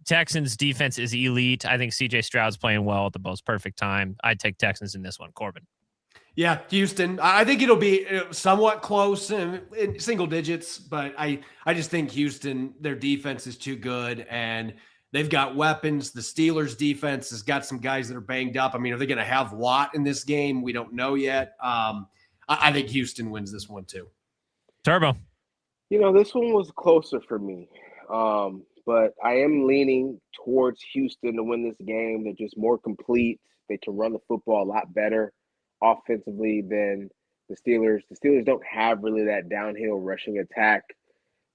A: Texans defense is elite. I think CJ Stroud's playing well at the most perfect time. I'd take Texans in this one. Corbin.
B: Yeah, Houston. I think it'll be somewhat close in single digits, but I just think Houston, their defense is too good and they've got weapons. The Steelers defense has got some guys that are banged up. I mean, are they going to have Watt in this game? We don't know yet. I think Houston wins this one too.
A: Turbo.
C: This one was closer for me, but I am leaning towards Houston to win this game. They're just more complete. They can run the football a lot better offensively than the Steelers. The Steelers don't have really that downhill rushing attack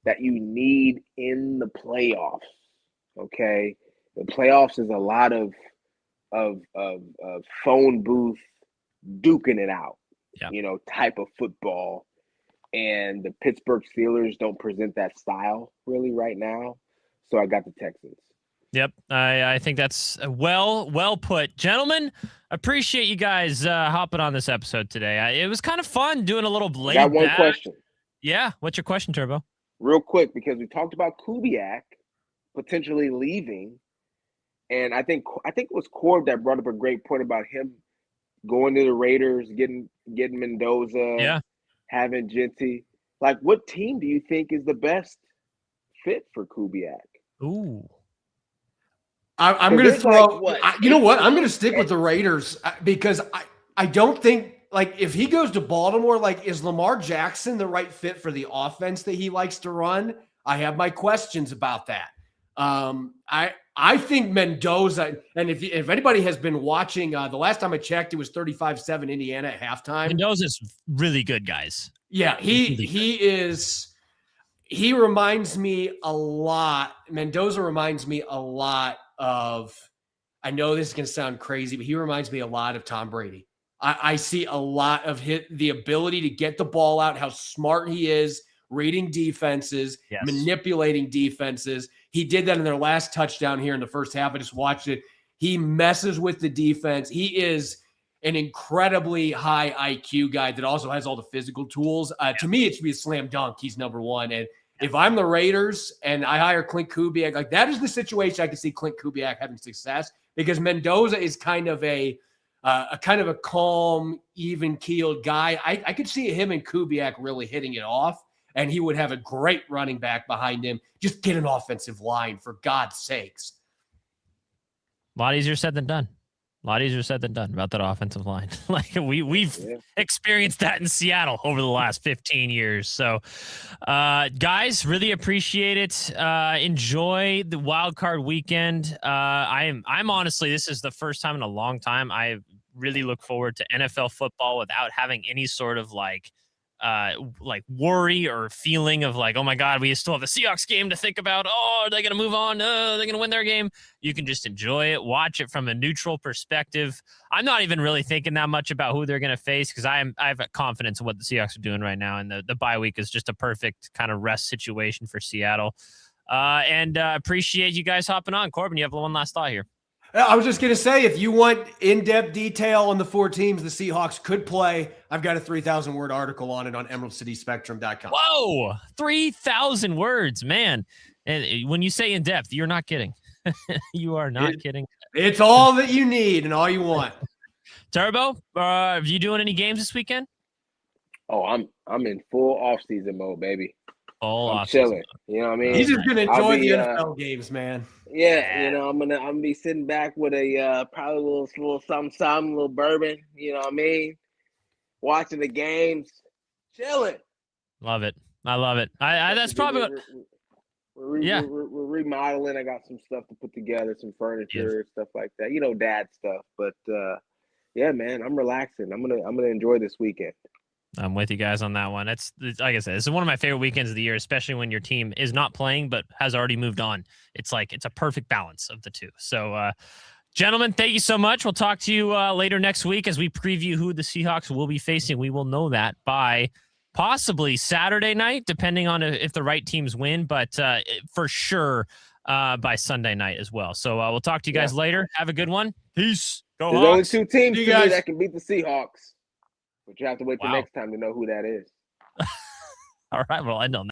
C: that you need in the playoffs. Okay, the playoffs is a lot of phone booth duking it out, type of football. And the Pittsburgh Steelers don't present that style really right now. So I got the Texans.
A: Yep. I think that's well put. Gentlemen, appreciate you guys hopping on this episode today. It was kind of fun doing a little laid back.
C: I got one question.
A: Yeah. What's your question, Turbo?
C: Real quick, because we talked about Kubiak potentially leaving. And I think it was Corb that brought up a great point about him going to the Raiders, getting Mendoza.
A: Yeah.
C: Having Genty. What team do you think is the best fit for Kubiak?
A: Ooh.
B: I'm going to throw – you know what? I'm going to stick with the Raiders because I don't think like if he goes to Baltimore, like is Lamar Jackson the right fit for the offense that he likes to run? I have my questions about that. I think Mendoza, and if anybody has been watching, the last time I checked, it was 35-7 Indiana at halftime.
A: Mendoza's really good, guys.
B: Yeah, he reminds me a lot. Mendoza reminds me a lot of, I know this is going to sound crazy, but he reminds me a lot of Tom Brady. I see a lot of the ability to get the ball out, how smart he is, reading defenses, manipulating defenses. He did that in their last touchdown here in the first half. I just watched it. He messes with the defense. He is an incredibly high IQ guy that also has all the physical tools. To me, it should be a slam dunk. He's number one. And if I'm the Raiders and I hire Klint Kubiak, like that is the situation I can see Klint Kubiak having success, because Mendoza is kind of a calm, even-keeled guy. I could see him and Kubiak really hitting it off, and he would have a great running back behind him. Just get an offensive line, for God's sakes.
A: A lot easier said than done. A lot easier said than done about that offensive line. Like we've experienced that in Seattle over the last 15 years. So, guys, really appreciate it. Enjoy the wild card weekend. I'm honestly, this is the first time in a long time I really look forward to NFL football without having any sort of like worry or feeling of like, oh my God, we still have the Seahawks game to think about. Oh, are they going to move on? Are they going to win their game? You can just enjoy it, watch it from a neutral perspective. I'm not even really thinking that much about who they're going to face, because I have confidence in what the Seahawks are doing right now. And the bye week is just a perfect kind of rest situation for Seattle. And appreciate you guys hopping on. Corbin, you have one last thought here.
B: I was just going to say, if you want in-depth detail on the 4 teams the Seahawks could play, I've got a 3,000-word article on it on emeraldcityspectrum.com.
A: Whoa, 3,000 words, man. And when you say in-depth, you're not kidding. You are not kidding.
B: It's all that you need and all you want.
A: Turbo, are you doing any games this weekend?
C: Oh, I'm in full off-season mode, baby.
A: I'm
C: chilling. You know what I mean?
B: He's just gonna enjoy the NFL games, man.
C: Yeah, you know, I'm gonna be sitting back with a probably a little something, little bourbon. You know what I mean? Watching the games, chilling.
A: Love it. I love it. I that's probably what.
C: We're remodeling. I got some stuff to put together, some furniture, stuff like that. You know, dad stuff. But yeah, man, I'm relaxing. I'm gonna enjoy this weekend.
A: I'm with you guys on that one. It's like I said, this is one of my favorite weekends of the year, especially when your team is not playing but has already moved on. It's like it's a perfect balance of the two. So, gentlemen, thank you so much. We'll talk to you later next week as we preview who the Seahawks will be facing. We will know that by possibly Saturday night, depending on if the right teams win, but for sure by Sunday night as well. So we'll talk to you guys later. Have a good one. Peace. Go
C: There's
A: Hawks.
C: only 2 teams to me that can beat the Seahawks. But you have to wait till next time to know who that is.
A: All right, we'll end on that.